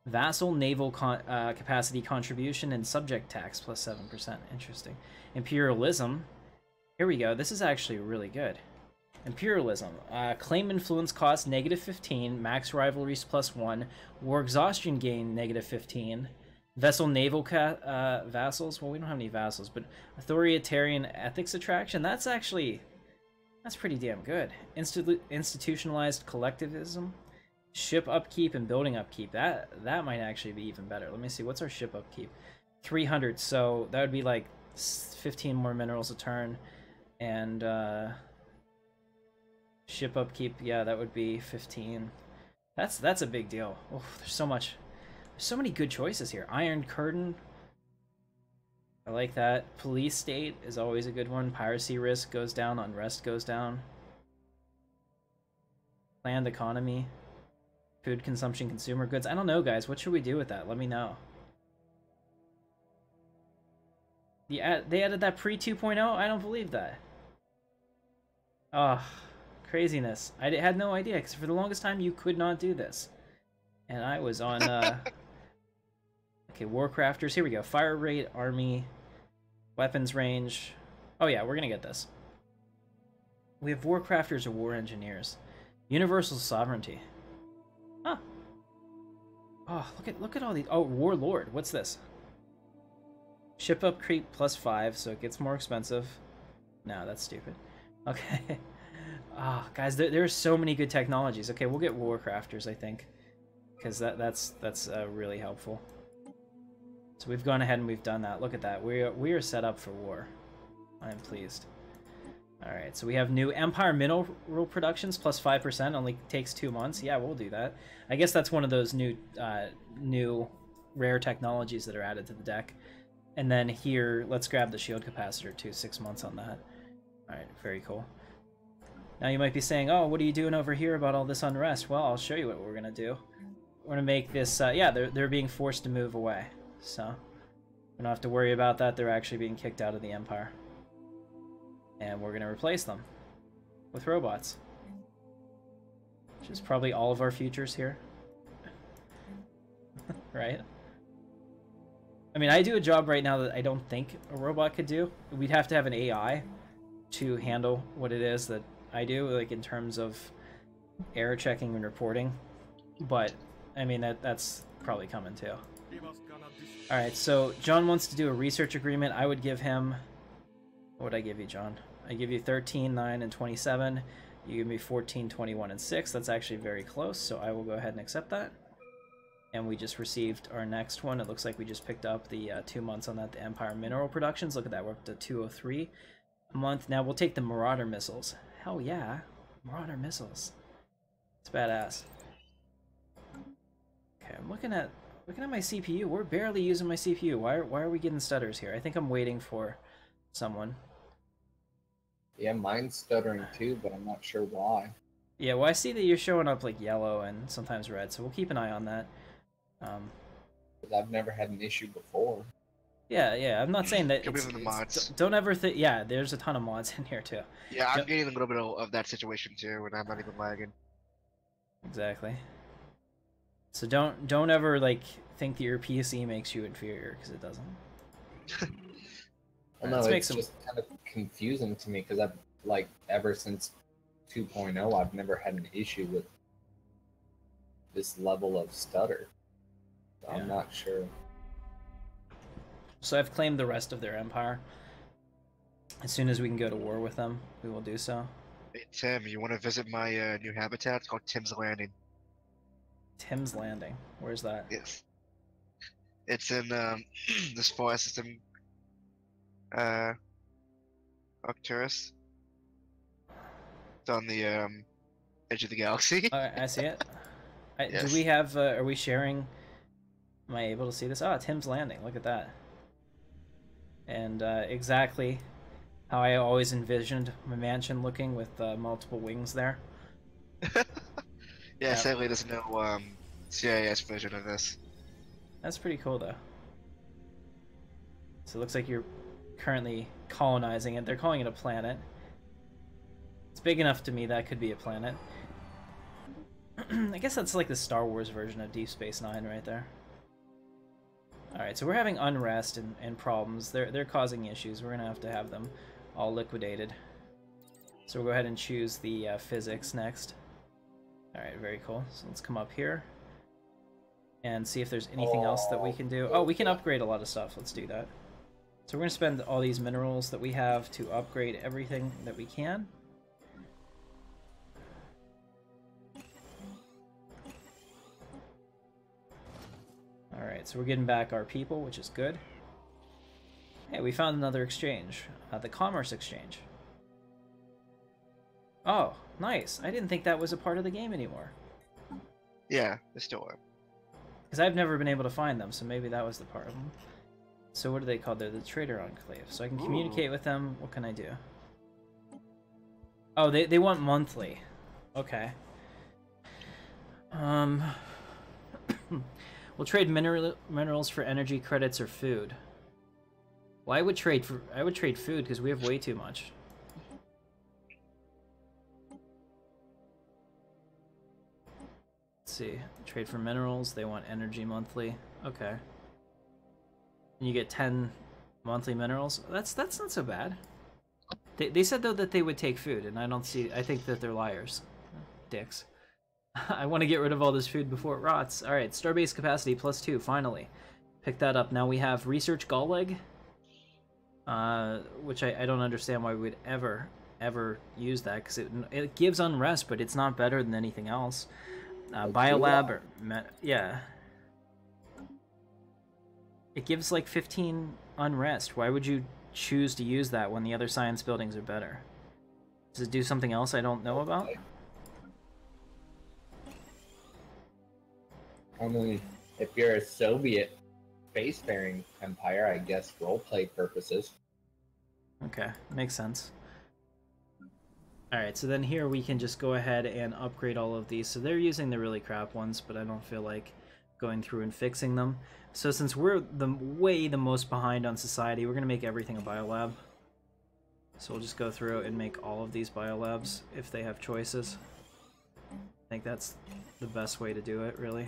Vassal naval capacity contribution and subject tax plus 7%. Interesting. Imperialism. Here we go. This is actually really good. Imperialism. Claim influence cost -15. Max rivalries +1. War exhaustion gain -15. Vessel naval vassals. Well, we don't have any vassals, but authoritarian ethics attraction. That's pretty damn good. Institutionalized collectivism. Ship upkeep and building upkeep. That might actually be even better. Let me see. What's our ship upkeep? 300. So that would be like 15 more minerals a turn, and ship upkeep. Yeah, that would be 15. That's a big deal. Oh, there's so much. There's so many good choices here. Iron Curtain. I like that. Police state is always a good one. Piracy risk goes down. Unrest goes down. Planned economy. Food consumption, consumer goods. I don't know, guys. What should we do with that? Let me know. They added that pre 2.0? I don't believe that. Oh, craziness. I had no idea, because for the longest time you could not do this. And I was on, okay, Warcrafters. Here we go. Fire rate, army, weapons range. Oh yeah, we're gonna get this. We have Warcrafters or War Engineers. Universal sovereignty. Huh. Oh, look at all these. Oh, Warlord. What's this? Ship upkeep +5, so it gets more expensive. No, that's stupid. Okay. Ah, guys, there's so many good technologies. Okay, we'll get Warcrafters, I think, because that's really helpful. So we've gone ahead and we've done that. Look at that. We are set up for war. I am pleased. All right, so we have new Empire mineral productions +5%. Only takes 2 months. Yeah, we'll do that. I guess that's one of those new rare technologies that are added to the deck. And then here, let's grab the shield capacitor too. 6 months on that. All right, very cool. Now you might be saying, "Oh, what are you doing over here about all this unrest?" Well, I'll show you what we're gonna do. We're gonna make this. Yeah, they're being forced to move away, so we don't have to worry about that. They're actually being kicked out of the Empire. And we're going to replace them with robots. Which is probably all of our futures here. Right? I mean, I do a job right now that I don't think a robot could do. We'd have to have an AI to handle what it is that I do, like in terms of error checking and reporting. But, I mean, that's probably coming too. Alright, so John wants to do a research agreement. I would give him... What would I give you, John? I give you 13, 9, and 27. You give me 14, 21, and 6. That's actually very close, so I will go ahead and accept that. And we just received our next one. It looks like we just picked up the 2 months on that, the Empire Mineral Productions. Look at that, we're up to 203 a month. Now we'll take the Marauder Missiles. Hell yeah, Marauder Missiles. It's badass. Okay, I'm looking at my CPU. We're barely using my CPU. Why are we getting stutters here? I think I'm waiting for someone. Yeah, mine's stuttering too, but I'm not sure why. Yeah, well, I see that you're showing up like yellow and sometimes red, so we'll keep an eye on that. I've never had an issue before. Yeah, I'm not saying that. Could be from the mods. Don't ever think. Yeah, there's a ton of mods in here too. Yeah, I'm getting a little bit of that situation too, when I'm not even lagging. Exactly. So don't ever like think that your PC makes you inferior, because it doesn't. Well, no, it's just kind of confusing to me because I've like ever since 2.0, I've never had an issue with this level of stutter. So yeah. I'm not sure. So I've claimed the rest of their empire. As soon as we can go to war with them, we will do so. Hey Tim, you want to visit my new habitat? It's called Tim's Landing. Tim's Landing. Where's that? Yes. It's in this forest system. Arcturus. It's on the edge of the galaxy. I see it. Yes. Do we have? Are we sharing Am I able to see this? Oh, Tim's Landing. Look at that. And exactly how I always envisioned my mansion looking, with multiple wings there. Yeah, sadly there's no CIS version of this. That's pretty cool, though. So it looks like you're currently colonizing it. They're calling it a planet. It's big enough to me that could be a planet. I guess that's like the Star Wars version of Deep Space Nine right there. Alright, so we're having unrest and problems. They're causing issues. We're going to have them all liquidated. So we'll go ahead and choose the physics next. Alright, very cool. So let's come up here and see if there's anything else that we can do. Oh, we can upgrade a lot of stuff. Let's do that. So we're going to spend all these minerals that we have to upgrade everything that we can. Alright, so we're getting back our people, which is good. Hey, we found another exchange. The Commerce Exchange. Oh, nice. I didn't think that was a part of the game anymore. Yeah, they still are. Because I've never been able to find them, so maybe that was the part of them. So what are they called? They're the Trader Enclave. So I can communicate with them. What can I do? Oh, they want monthly. Okay. We'll trade minerals for energy credits or food. Well, I would trade food because we have way too much. Let's see. Trade for minerals. They want energy monthly. Okay. And you get 10 monthly minerals. That's not so bad. They said though that they would take food, and I don't see. I think that they're liars, dicks. I want to get rid of all this food before it rots. All right, starbase capacity +2. Finally, pick that up. Now we have research gall leg, which I don't understand why we would ever use that, because it gives unrest, but it's not better than anything else. Biolab, or yeah. It gives like 15 unrest. Why would you choose to use that when the other science buildings are better? Does it do something else I don't know about? I mean, if you're a Soviet spacefaring empire, I guess roleplay purposes. Okay, makes sense. Alright, so then here we can just go ahead and upgrade all of these. So they're using the really crap ones, but I don't feel like going through and fixing them. So since we're way the most behind on society, we're going to make everything a biolab. So we'll just go through and make all of these biolabs if they have choices. I think that's the best way to do it, really.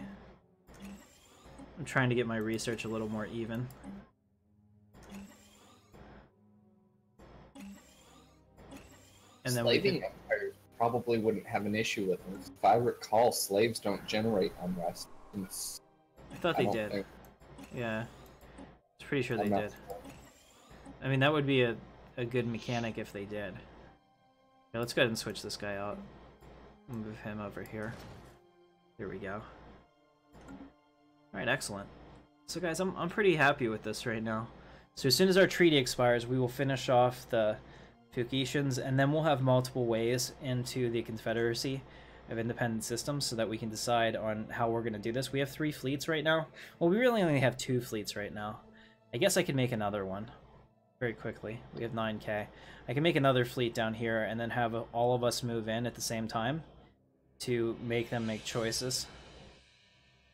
I'm trying to get my research a little more even. And then Slaving empires probably wouldn't have an issue with them. If I recall, slaves don't generate unrest. I thought they did. Yeah. I was pretty sure they did. I mean, that would be a good mechanic if they did. Yeah, let's go ahead and switch this guy out. Move him over here. Here we go. Alright, excellent. So guys, I'm pretty happy with this right now. So as soon as our treaty expires, we will finish off the Fukitions, and then we'll have multiple ways into the Confederacy of Independent Systems so that we can decide on how we're going to do this. We have 3 fleets right now. Well, we really only have 2 fleets right now. I guess I could make another one very quickly. We have 9k. I can make another fleet down here and then have all of us move in at the same time to make them make choices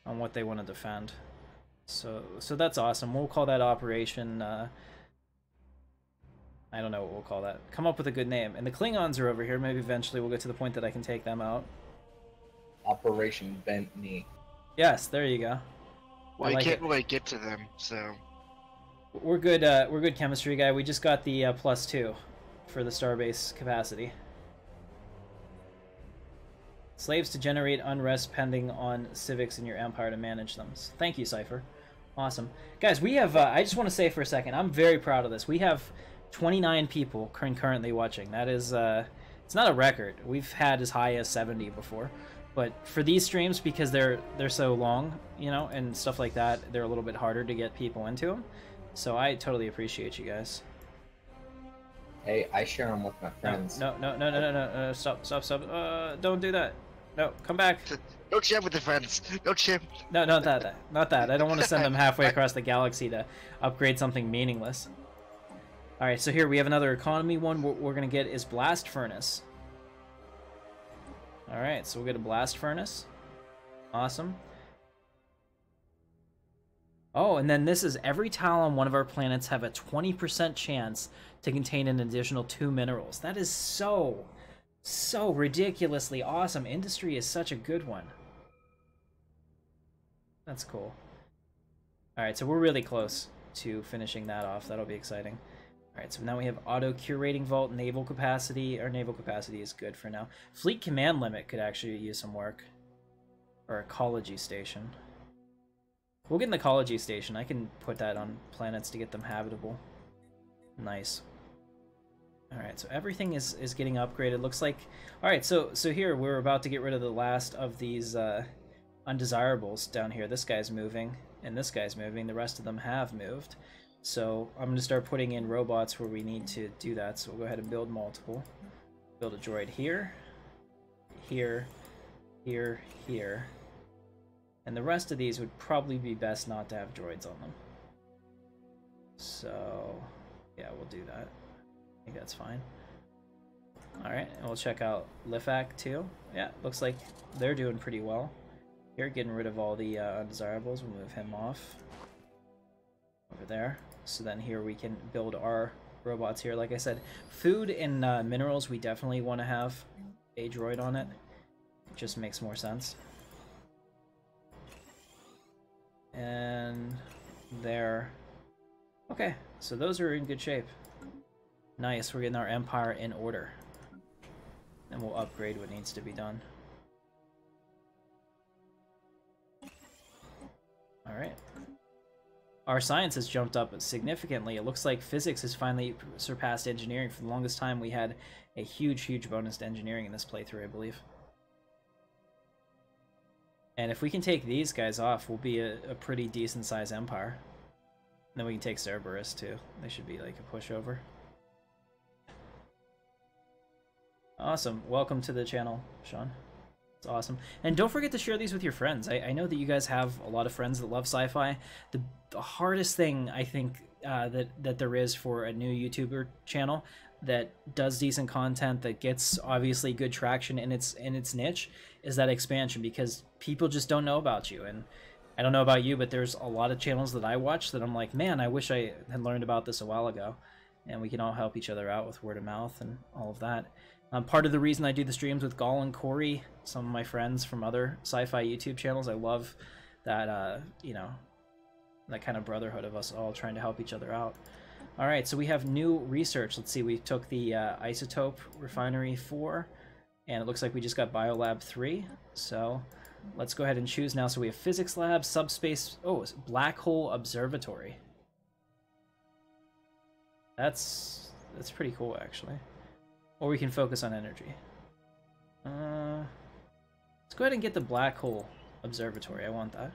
on what they want to defend. So that's awesome. We'll call that Operation... I don't know what we'll call that. Come up with a good name. And the Klingons are over here. Maybe eventually we'll get to the point that I can take them out. Operation Bent Knee. Yes, there you go. Well, you can't really get to them, so... We're good chemistry guy. We just got the +2 for the starbase capacity. Slaves to generate unrest pending on civics in your empire to manage them. Thank you, Cypher. Awesome. Guys, we have... I just want to say for a second, I'm very proud of this. We have 29 people currently watching. That is... it's not a record. We've had as high as 70 before. But for these streams, because they're so long, you know, and stuff like that, they're a little bit harder to get people into them. So I totally appreciate you guys. Hey, I share them with my friends. No, stop. Don't do that. No, come back. No chimp with the friends. No chimp. No, not that. Not that. I don't want to send them halfway across the galaxy to upgrade something meaningless. Alright, so here we have another economy one. What we're going to get is Blast Furnace. Alright, so we'll get a Blast Furnace. Awesome. Oh, and then this is every tile on one of our planets have a 20% chance to contain an additional 2 minerals. That is so ridiculously awesome. Industry is such a good one. That's cool. Alright, so we're really close to finishing that off. That'll be exciting. Alright, so now we have auto-curating vault, naval capacity. Our naval capacity is good for now. Fleet command limit could actually use some work. Or ecology station. We'll get an ecology station. I can put that on planets to get them habitable. Nice. Alright, so everything is getting upgraded. Looks like... Alright, so here, we're about to get rid of the last of these undesirables down here. This guy's moving, and this guy's moving. The rest of them have moved. So I'm going to start putting in robots where we need to do that. So we'll go ahead and build multiple. Build a droid here, here, here, here. And the rest of these would probably be best not to have droids on them. So, yeah, we'll do that. I think that's fine. Alright, and we'll check out Lifak too. Yeah, looks like they're doing pretty well. Here, getting rid of all the undesirables. We'll move him off. Over there. So then here we can build our robots here. Like I said, food and minerals, we definitely want to have a droid on it. It just makes more sense. And there. Okay, so those are in good shape. Nice, we're getting our empire in order. And we'll upgrade what needs to be done. Alright. Our science has jumped up significantly. It looks like physics has finally surpassed engineering. For the longest time we had a huge bonus to engineering in this playthrough, I believe. And if we can take these guys off, we'll be a pretty decent sized empire. And then we can take Cerberus too. They should be like a pushover. Awesome. Welcome to the channel, Sean. It's awesome. And don't forget to share these with your friends. I know that you guys have a lot of friends that love sci-fi. The hardest thing, I think, that there is for a new YouTuber channel that does decent content, that gets obviously good traction in its niche, is that expansion, because people just don't know about you. And I don't know about you, but there's a lot of channels that I watch that I'm like, man, I wish I had learned about this a while ago. And we can all help each other out with word of mouth and all of that. Part of the reason I do the streams with Gall and Corey, some of my friends from other sci-fi YouTube channels, I love that, you know, that kind of brotherhood of us all trying to help each other out. All right, so we have new research. Let's see, we took the Isotope Refinery 4, and it looks like we just got Biolab 3. So let's go ahead and choose now. So we have Physics Lab, Subspace, oh, Black Hole Observatory. That's pretty cool, actually. Or we can focus on energy. Let's go ahead and get the Black Hole Observatory. I want that.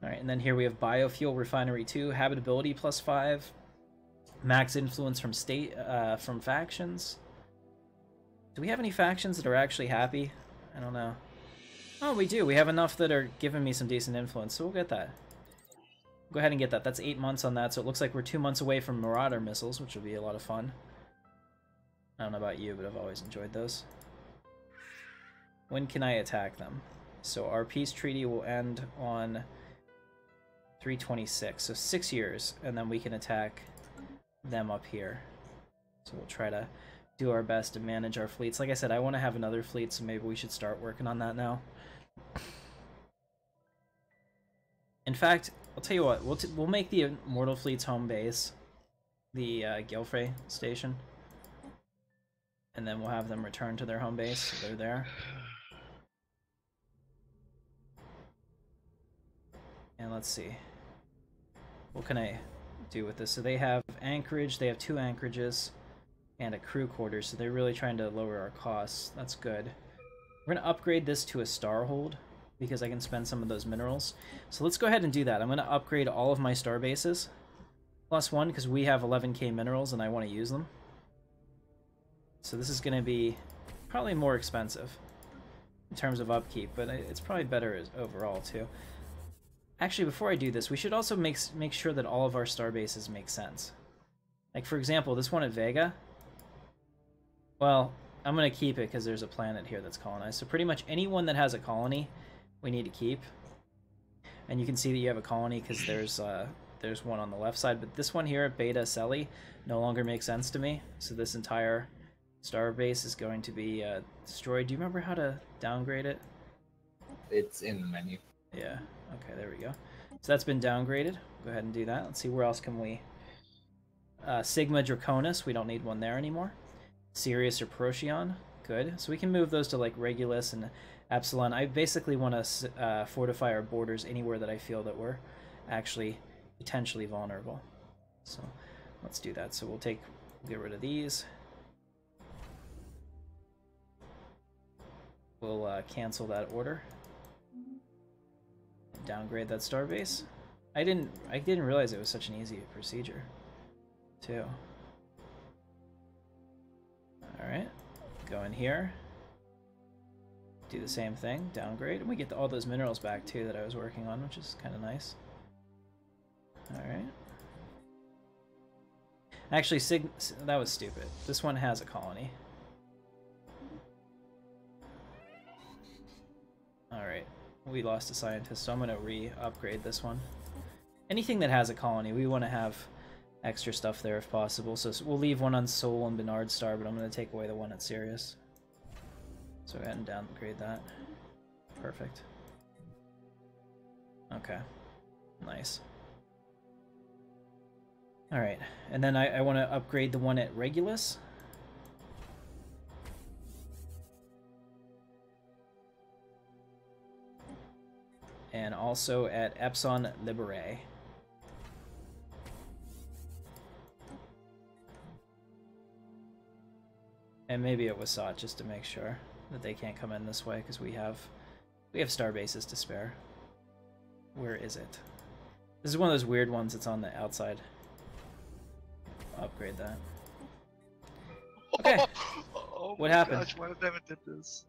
Alright, and then here we have Biofuel Refinery 2, Habitability +5, Max Influence from factions. Do we have any factions that are actually happy? I don't know. Oh, we do. We have enough that are giving me some decent influence, so we'll get that. Go ahead and get that. That's 8 months on that, so it looks like we're 2 months away from Marauder missiles, which will be a lot of fun. I don't know about you, but I've always enjoyed those. When can I attack them? So our peace treaty will end on 326, so 6 years, and then we can attack them up here. So we'll try to do our best to manage our fleets. Like I said, I want to have another fleet, so maybe we should start working on that now. In fact, I'll tell you what, we'll make the Immortal Fleet's home base the Gilfrey station. And then we'll have them return to their home base, so they're there. And let's see. What can I do with this? So they have anchorage, they have 2 anchorages, and a crew quarters, so they're really trying to lower our costs. That's good. We're going to upgrade this to a star hold, because I can spend some of those minerals. So let's go ahead and do that. I'm going to upgrade all of my star bases. +1, because we have 11k minerals and I want to use them. So this is going to be probably more expensive. in terms of upkeep, but it's probably better overall too. Actually, before I do this, we should also make sure that all of our star bases make sense. Like, for example, this one at Vega. Well, I'm going to keep it because there's a planet here that's colonized. So pretty much anyone that has a colony, we need to keep. And you can see that you have a colony because there's one on the left side. But this one here at Beta Celi no longer makes sense to me. So this entire star base is going to be destroyed. Do you remember how to downgrade it? It's in the menu. Yeah. Okay, there we go. So that's been downgraded. Go ahead and do that. Let's see, where else can we... Sigma Draconis, we don't need one there anymore. Sirius or Procyon, good. So we can move those to like Regulus and Epsilon. I basically want to fortify our borders anywhere that I feel that we're actually potentially vulnerable. So let's do that. So we'll get rid of these. We'll cancel that order. Downgrade that starbase. I didn't realize it was such an easy procedure, too. Alright, go in here, do the same thing, downgrade, and we get all those minerals back too that I was working on, which is kind of nice. Alright. Actually, that was stupid. This one has a colony. Alright, we lost a scientist, so I'm going to re-upgrade this one. Anything that has a colony, we want to have extra stuff there if possible. So we'll leave one on Sol and Bernard Star, but I'm going to take away the one at Sirius. So go ahead and downgrade that. Perfect. Okay. Nice. Alright, and then I want to upgrade the one at Regulus. And also at Epsilon Libere. And maybe it was Wasat, just to make sure that they can't come in this way, because we have star bases to spare. Where is it? This is one of those weird ones that's on the outside. I'll upgrade that. Okay. Oh What my happened? Gosh, why did I ever did this?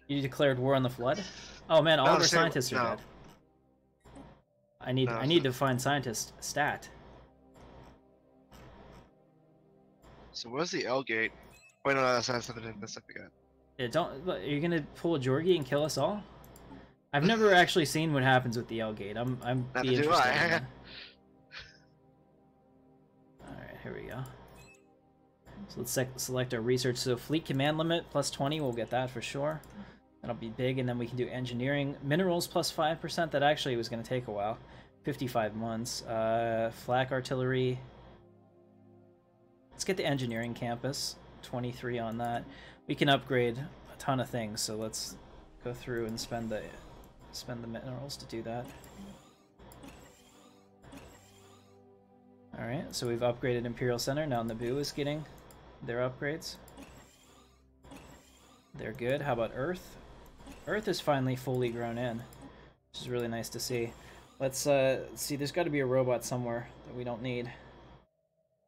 You declared war on the Flood? Oh man, all No, of our say- scientists are no. dead. I need to find scientist stat. So where's the L gate? Wait, no, that's something in this. I forgot. Yeah, don't. Are you gonna pull a Jorgi and kill us all? I've never actually seen what happens with the L gate. I'm Neither be do interested. I. In that. All right, here we go. So let's select our research. So fleet command limit plus 20. We'll get that for sure. That'll be big, and then we can do engineering. Minerals plus 5%. That actually was going to take a while. 55 months. Flak artillery. Let's get the engineering campus. 23 on that. We can upgrade a ton of things, so let's go through and spend the minerals to do that. Alright, so we've upgraded Imperial Center. Now Naboo is getting their upgrades. They're good. How about Earth? Earth is finally fully grown in, which is really nice to see. Let's see, there's got to be a robot somewhere that we don't need.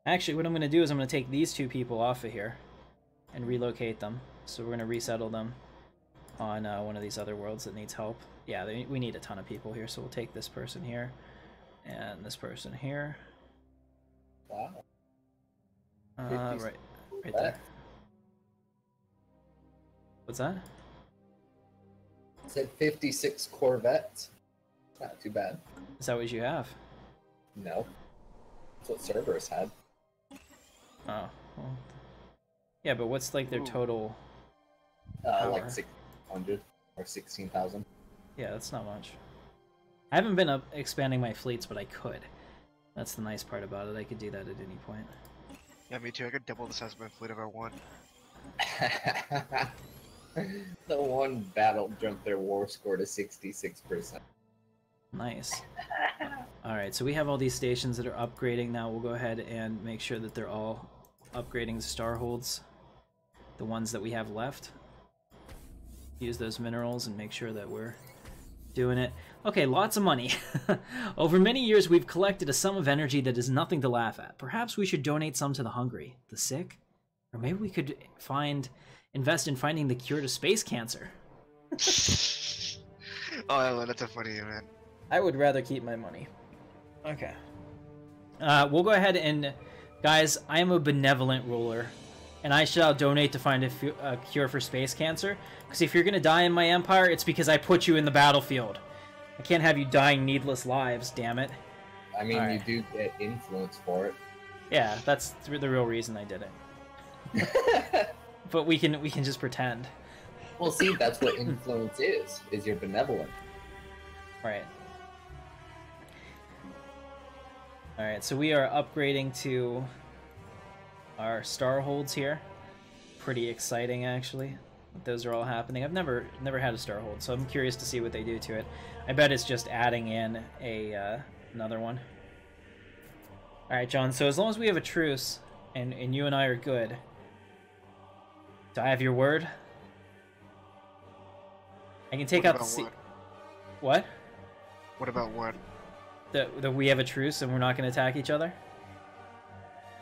Actually, what I'm going to do is I'm going to take these two people off of here and relocate them. So we're going to resettle them on one of these other worlds that needs help. Yeah, we need a ton of people here, so we'll take this person here and this person here. Wow. Right there. What's that? It said 56 Corvettes. Not too bad. Is that what you have? No. That's what Cerberus had. Oh, well. Yeah, but what's like their total power? Like 600 or 16,000. Yeah, that's not much. I haven't been expanding my fleets, but I could. That's the nice part about it. I could do that at any point. Yeah, me too. I could double the size of my fleet if I want. The one battle jumped their war score to 66%. Nice. Alright, so we have all these stations that are upgrading now. We'll go ahead and make sure that they're all upgrading starholds. The ones that we have left. Use those minerals and make sure that we're doing it. Okay, lots of money. Over many years, we've collected a sum of energy that is nothing to laugh at. Perhaps we should donate some to the hungry, the sick, or maybe we could invest in finding the cure to space cancer. Oh, that's a funny man. I would rather keep my money. Okay. We'll go ahead and... Guys, I am a benevolent ruler, and I shall donate to find a cure for space cancer, because if you're going to die in my empire, it's because I put you in the battlefield. I can't have you dying needless lives, damn it. I mean, All you right. do get influence for it. Yeah, that's the real reason I did it. But we can just pretend. Well, see, that's what influence is you're benevolent. Right. Alright, so we are upgrading to our star holds here. Pretty exciting, actually. Those are all happening. I've never had a star hold, so I'm curious to see what they do to it. I bet it's just adding in a another one. Alright, John, so as long as we have a truce, and you and I are good, do I have your word? I can take What out about the... what? What? What about what? That we have a truce and we're not going to attack each other?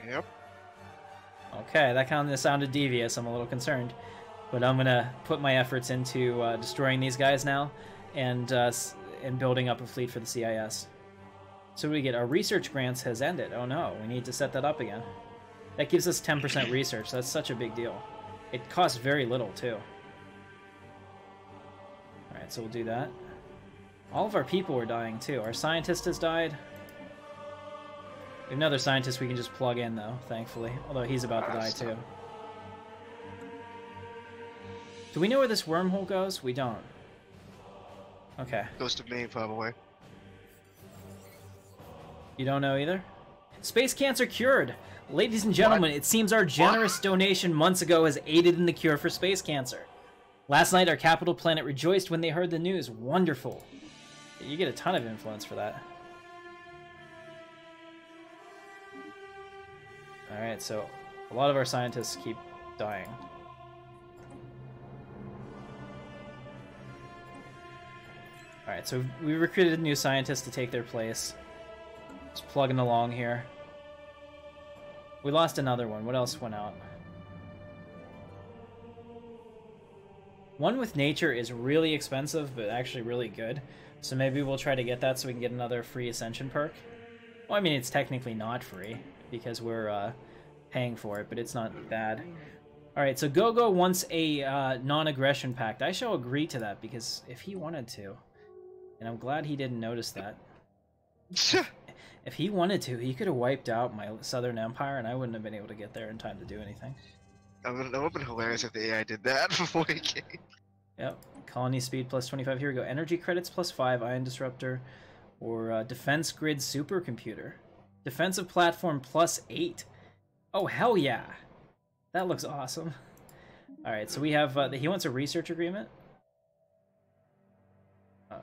Yep. Okay, that kind of sounded devious. I'm a little concerned. But I'm going to put my efforts into destroying these guys now and building up a fleet for the CIS. So what do we get? Our research grants has ended. Oh no, we need to set that up again. That gives us 10% research. That's such a big deal. It costs very little, too. Alright, so we'll do that. All of our people are dying, too. Our scientist has died. We have another scientist we can just plug in, though, thankfully. Although he's about to die, too. Do we know where this wormhole goes? We don't. Okay. Goes to me, probably. You don't know either? Space cancer cured! Ladies and gentlemen, it seems our generous donation months ago has aided in the cure for space cancer. Last night, our capital planet rejoiced when they heard the news. Wonderful. You get a ton of influence for that. Alright, so a lot of our scientists keep dying. Alright, so we recruited new scientists to take their place. Just plugging along here. We lost another one. What else went out? One with nature is really expensive, but actually really good. So maybe we'll try to get that so we can get another free ascension perk. Well, I mean, it's technically not free, because we're paying for it, but it's not bad. Alright, so Gogo wants a non-aggression pact. I shall agree to that, because if he wanted to, and I'm glad he didn't notice that. If he wanted to, he could have wiped out my southern empire, and I wouldn't have been able to get there in time to do anything. That would have been hilarious if the AI did that before he came. Yep. Colony speed plus 25. Here we go. Energy credits plus 5. Ion disruptor. Or defense grid supercomputer. Defensive platform plus 8. Oh, hell yeah. That looks awesome. Alright, so we have... he wants a research agreement.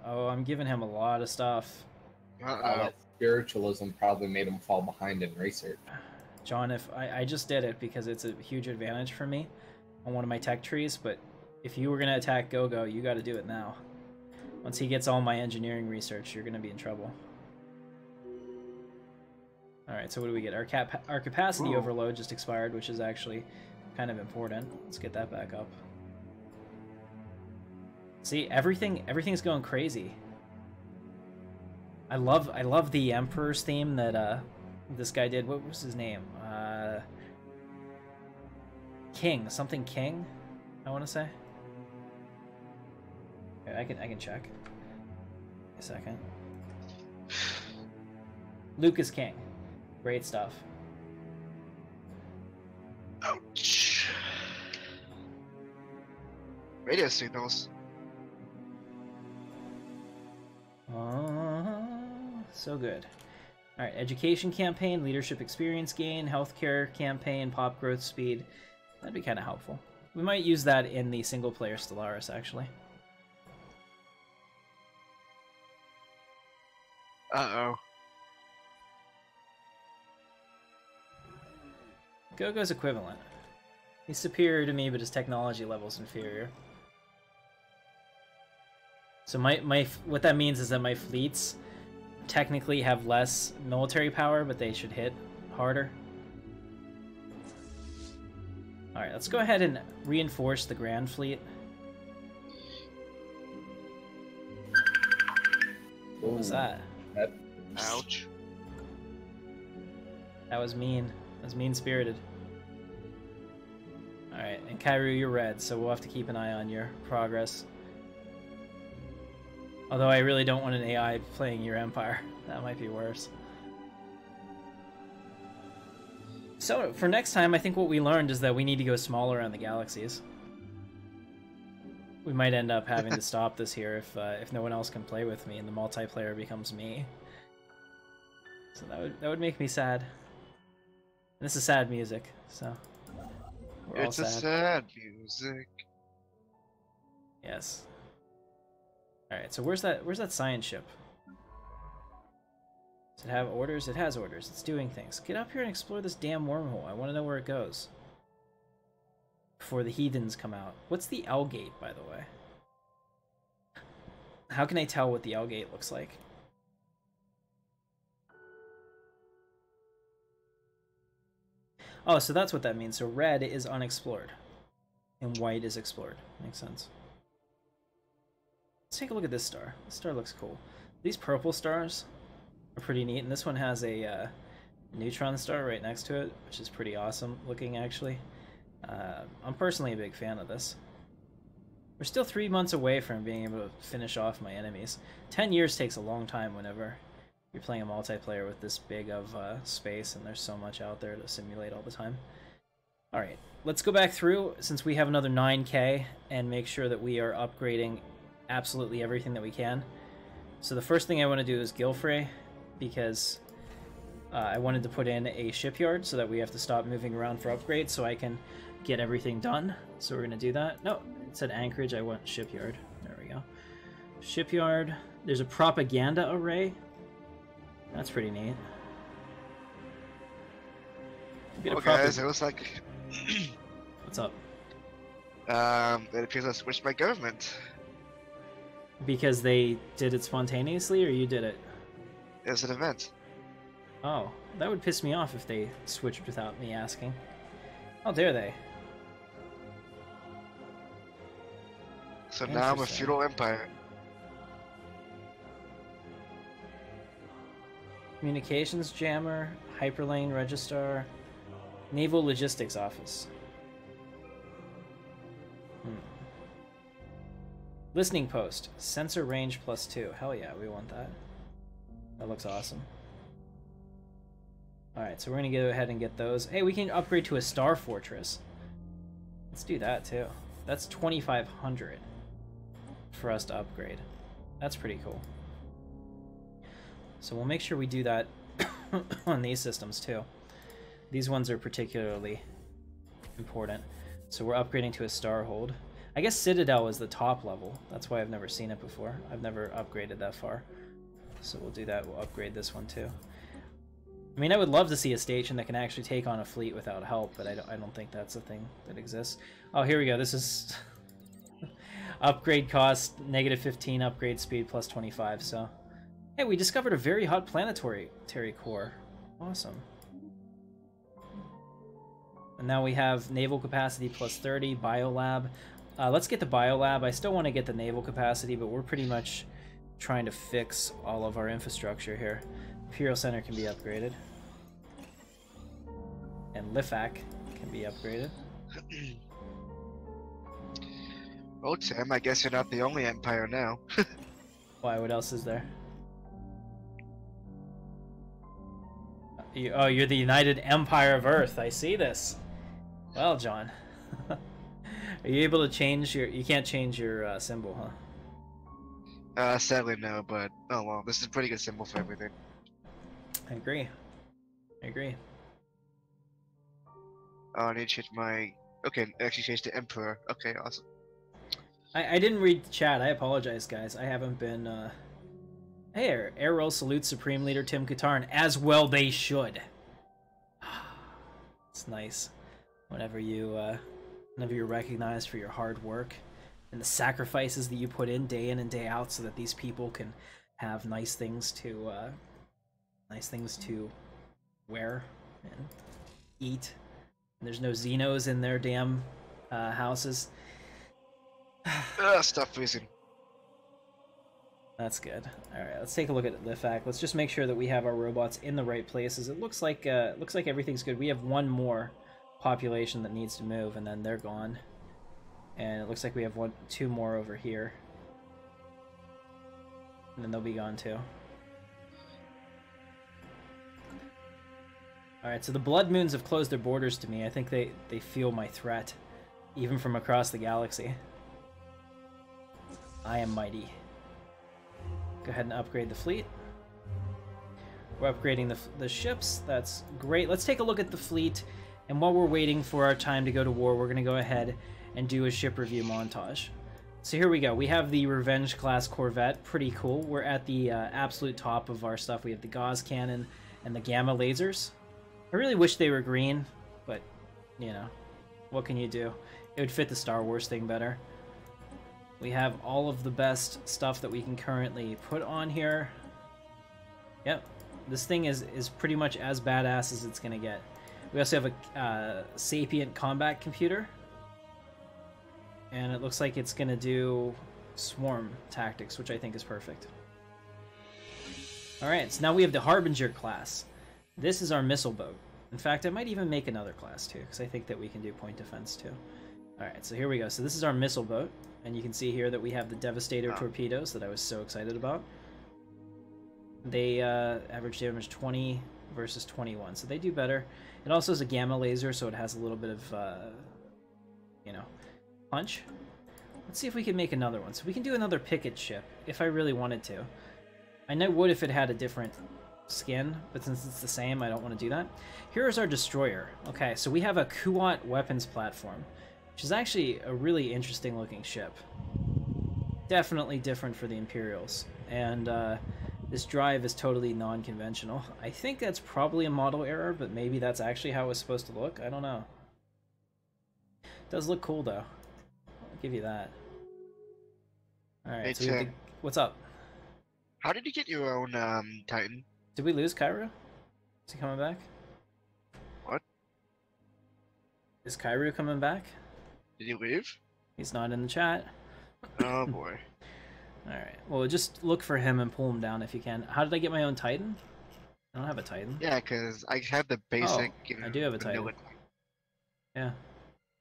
Oh, I'm giving him a lot of stuff. That spiritualism probably made him fall behind in research. John, if I just did it because it's a huge advantage for me on one of my tech trees, but if you were going to attack Gogo, you got to do it now. Once he gets all my engineering research, you're going to be in trouble. Alright, so what do we get? Our capacity overload just expired, which is actually kind of important. Let's get that back up. See, everything's going crazy. I love the Emperor's theme that this guy did. What was his name? King. Something King, I want to say. Okay, I can check. A second. Lucas King. Great stuff. Ouch. Radio signals. So good. Alright, education campaign, leadership experience gain, healthcare campaign, pop growth speed. That'd be kind of helpful. We might use that in the single-player Stellaris, actually. Uh-oh. Gogo's equivalent. He's superior to me, but his technology level's inferior. So what that means is that my fleets technically have less military power, but they should hit harder. Alright, let's go ahead and reinforce the Grand Fleet. What was that? Ouch. That was mean. That was mean-spirited. Alright, and Kairu, you're red, so we'll have to keep an eye on your progress. Although I really don't want an AI playing your empire. That might be worse. So, for next time, I think what we learned is that we need to go smaller on the galaxies. We might end up having to stop this here if no one else can play with me and the multiplayer becomes me. So that would make me sad. And this is sad music, so we're all It's a sad. sad music. Yes. All right. So where's that science ship? Does it have orders? It has orders. It's doing things. Get up here and explore this damn wormhole. I want to know where it goes. Before the heathens come out. What's the L gate, by the way? How can I tell what the L gate looks like? Oh, so that's what that means. So red is unexplored. And white is explored. Makes sense. Let's take a look at this star. This star looks cool. These purple stars are pretty neat. And this one has a neutron star right next to it, which is pretty awesome looking, actually. I'm personally a big fan of this. We're still 3 months away from being able to finish off my enemies. 10 years takes a long time whenever you're playing a multiplayer with this big of space, and there's so much out there to simulate all the time. Alright, let's go back through, since we have another 9k, and make sure that we are upgrading absolutely everything that we can. So the first thing I want to do is Gilfrey, because I wanted to put in a shipyard so that we have to stop moving around for upgrades so I can get everything done. So we're going to do that. No, it said Anchorage, I want shipyard. There we go. Shipyard. There's a propaganda array. That's pretty neat. Well, guys, it looks like... What's up? It appears I switched my government. Because they did it spontaneously, or you did it? It was an event. Oh, that would piss me off if they switched without me asking. How dare they? So now I'm a Interesting. feudal empire. Communications jammer, hyperlane registrar, naval logistics office. Listening post, sensor range +2. Hell yeah, we want that. That looks awesome. Alright, so we're gonna go ahead and get those. Hey, we can upgrade to a star fortress. Let's do that too. That's 2,500 for us to upgrade. That's pretty cool. So we'll make sure we do that on these systems too. These ones are particularly important. So we're upgrading to a star hold. I guess Citadel is the top level. That's why I've never seen it before. I've never upgraded that far. So we'll do that. We'll upgrade this one too. I mean, I would love to see a station that can actually take on a fleet without help, but I don't think that's a thing that exists. Oh, here we go. This is upgrade cost -15, upgrade speed +25. So, hey, we discovered a very hot planetary core. Awesome. And now we have naval capacity +30, biolab. Let's get the biolab. I still want to get the naval capacity, but we're pretty much trying to fix all of our infrastructure here. Imperial Center can be upgraded. And Lifac can be upgraded. Well, Tim, I guess you're not the only empire now. Why? What else is there? Oh, you're the United Empire of Earth. I see this. Well, John. Are you able to change your... You can't change your symbol, huh? Sadly no, but oh well, this is a pretty good symbol for everything. I agree. I agree. Oh, I need to change my... Okay, actually change to Emperor. Okay, awesome. I didn't read the chat. I apologize, guys. I haven't been... Hey, Air Roll salutes Supreme Leader Tim Katarn. As well they should. It's nice. Whenever you're recognized for your hard work and the sacrifices that you put in and day out so that these people can have nice things to wear and eat. And there's no Xenos in their damn houses. Stop freezing. That's good. All right, let's take a look at the fact. Let's just make sure that we have our robots in the right places. It looks like everything's good. We have one more population that needs to move, and then they're gone. And it looks like we have two more over here, and then they'll be gone too. All right, so the Blood Moons have closed their borders to me. I think they feel my threat, even from across the galaxy. I am mighty. Go ahead and upgrade the fleet. We're upgrading the ships. That's great. Let's take a look at the fleet. And while we're waiting for our time to go to war, we're going to go ahead and do a ship review montage. So here we go. We have the Revenge class corvette. Pretty cool. We're at the absolute top of our stuff. We have the Gauss cannon and the gamma lasers. I really wish they were green, but, you know, what can you do? It would fit the Star Wars thing better. We have all of the best stuff that we can currently put on here. Yep, this thing is pretty much as badass as it's gonna get. We also have a sapient combat computer, and it looks like it's gonna do swarm tactics, which I think is perfect. All right, so now we have the Harbinger class. This is our missile boat. In fact, I might even make another class too, because I think that we can do point defense too. All right, so here we go. So this is our missile boat. And you can see here that we have the Devastator torpedoes that I was so excited about. They average damage 20 versus 21, so they do better. It also has a gamma laser, so it has a little bit of, you know, punch. Let's see if we can make another one. So we can do another picket ship, if I really wanted to. I would if it had a different skin, but since it's the same, I don't want to do that. Here is our destroyer. Okay, so we have a Kuat weapons platform, which is actually a really interesting looking ship. Definitely different for the Imperials. And this drive is totally non-conventional. I think that's probably a model error, but maybe that's actually how it's supposed to look. I don't know. It does look cool though. I'll give you that. Alright, so what's up? How did you get your own Titan? Did we lose Cairo? Is he coming back? What? Is Cairo coming back? Did he leave? He's not in the chat. Oh boy. Alright, well just look for him and pull him down if you can. How did I get my own Titan? I don't have a Titan. Yeah, because I have the basic... I do have a Titan. Yeah.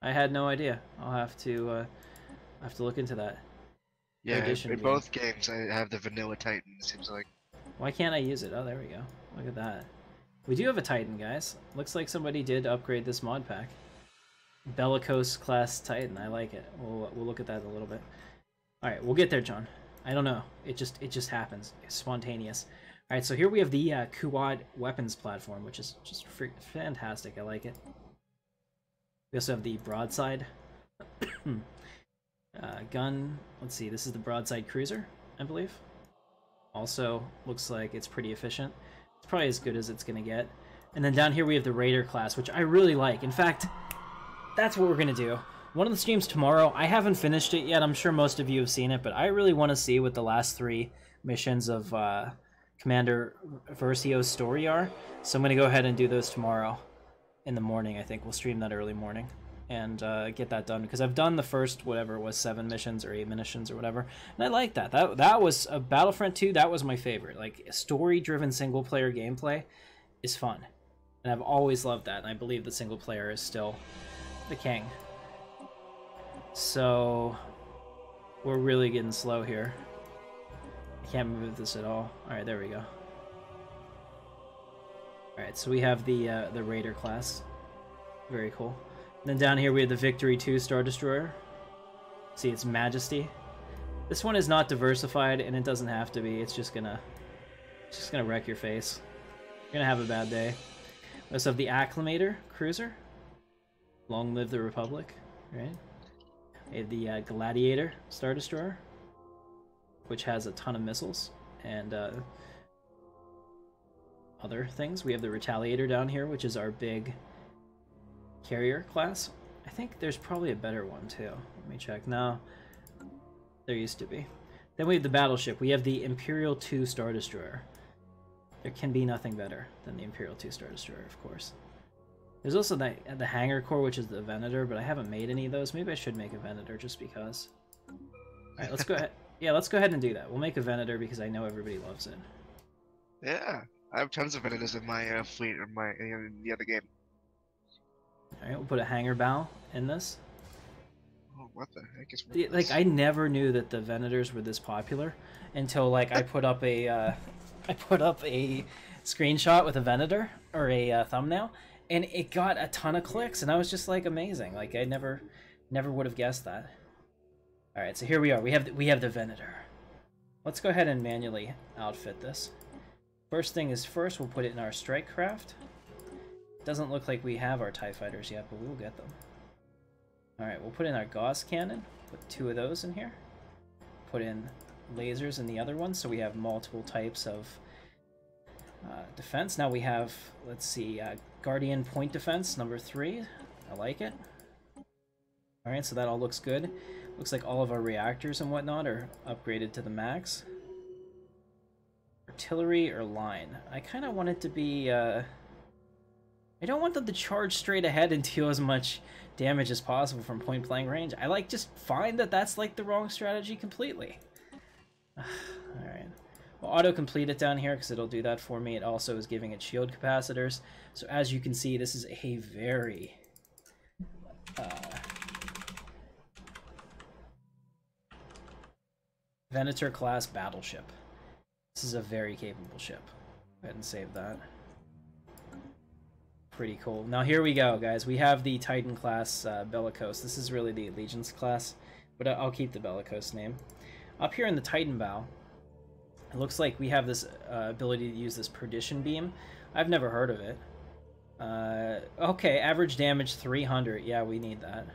I had no idea. I'll have to look into that. Yeah, in both games I have the vanilla Titan, it seems like. Why can't I use it? Oh, there we go. Look at that. We do have a Titan, guys. Looks like somebody did upgrade this mod pack. Bellicose class Titan. I like it. We'll look at that in a little bit. All right, we'll get there, John. I don't know. It just happens. It's spontaneous. All right, so here we have the Kuat weapons platform, which is just fantastic. I like it. We also have the broadside gun. Let's see. This is the broadside cruiser, I believe. Also looks like it's pretty efficient. It's probably as good as it's gonna get. And then down here we have the Raider class, which I really like. In fact, that's what we're gonna do. One of the streams tomorrow, I haven't finished it yet. I'm sure most of you have seen it, but I really want to see what the last 3 missions of Commander Versio's story are. So I'm gonna go ahead and do those tomorrow in the morning. I think we'll stream that early morning and get that done, because I've done the first, whatever it was, 7 missions or 8 missions or whatever, and I like that. That was Battlefront 2. That was my favorite. Like, story-driven single-player gameplay is fun, and I've always loved that. And I believe the single player is still the king. So we're really getting slow here. I can't move this at all. All right, there we go. All right, so we have the Raider class. Very cool. Then down here we have the Victory 2 Star Destroyer. See, it's Majesty. This one is not diversified, and it doesn't have to be. It's just gonna wreck your face. You're gonna have a bad day. We also have the Acclamator Cruiser. Long live the Republic, right? We have the Gladiator Star Destroyer, which has a ton of missiles and other things. We have the Retaliator down here, which is our big carrier class. I think there's probably a better one too. Let me check. No, there used to be. Then we have the battleship. We have the Imperial 2 Star Destroyer. There can be nothing better than the Imperial 2 Star Destroyer, of course. There's also the Hangar Core, which is the Venator, but I haven't made any of those. Maybe I should make a Venator just because. Alright, let's go ahead. Yeah, let's go ahead and do that. We'll make a Venator because I know everybody loves it. Yeah, I have tons of Venators in my fleet in the other game. Alright, we'll put a hangar bow in this. Oh, what the heck is Yeah, like, I never knew that the Venators were this popular until, like, I put up a screenshot with a Venator, or a thumbnail, and it got a ton of clicks, and I was just, like, amazing. Like, I never would have guessed that. Alright, so here we are. We have the Venator. Let's go ahead and manually outfit this. First thing is first, we'll put it in our strike craft. Doesn't look like we have our TIE fighters yet, but we'll get them. Alright, we'll put in our Gauss cannon. Put 2 of those in here. Put in lasers in the other one, so we have multiple types of defense. Now we have, let's see, Guardian Point Defense, number 3. I like it. Alright, so that all looks good. Looks like all of our reactors and whatnot are upgraded to the max. Artillery or line? I kind of want it to be, I don't want them to charge straight ahead and deal as much damage as possible from point-blank range. I, like, just find that that's, like, the wrong strategy completely. Alright. We'll auto-complete it down here because it'll do that for me. It also is giving it shield capacitors. So as you can see, this is a very... Venator class battleship. This is a very capable ship. Go ahead and save that. Pretty cool. Now here we go, guys. We have the Titan class Bellicose. This is really the Allegiance class, but I'll keep the Bellicose name. Up here in the Titan bow, it looks like we have this ability to use this Perdition Beam. I've never heard of it. Okay, average damage 300. Yeah, we need that.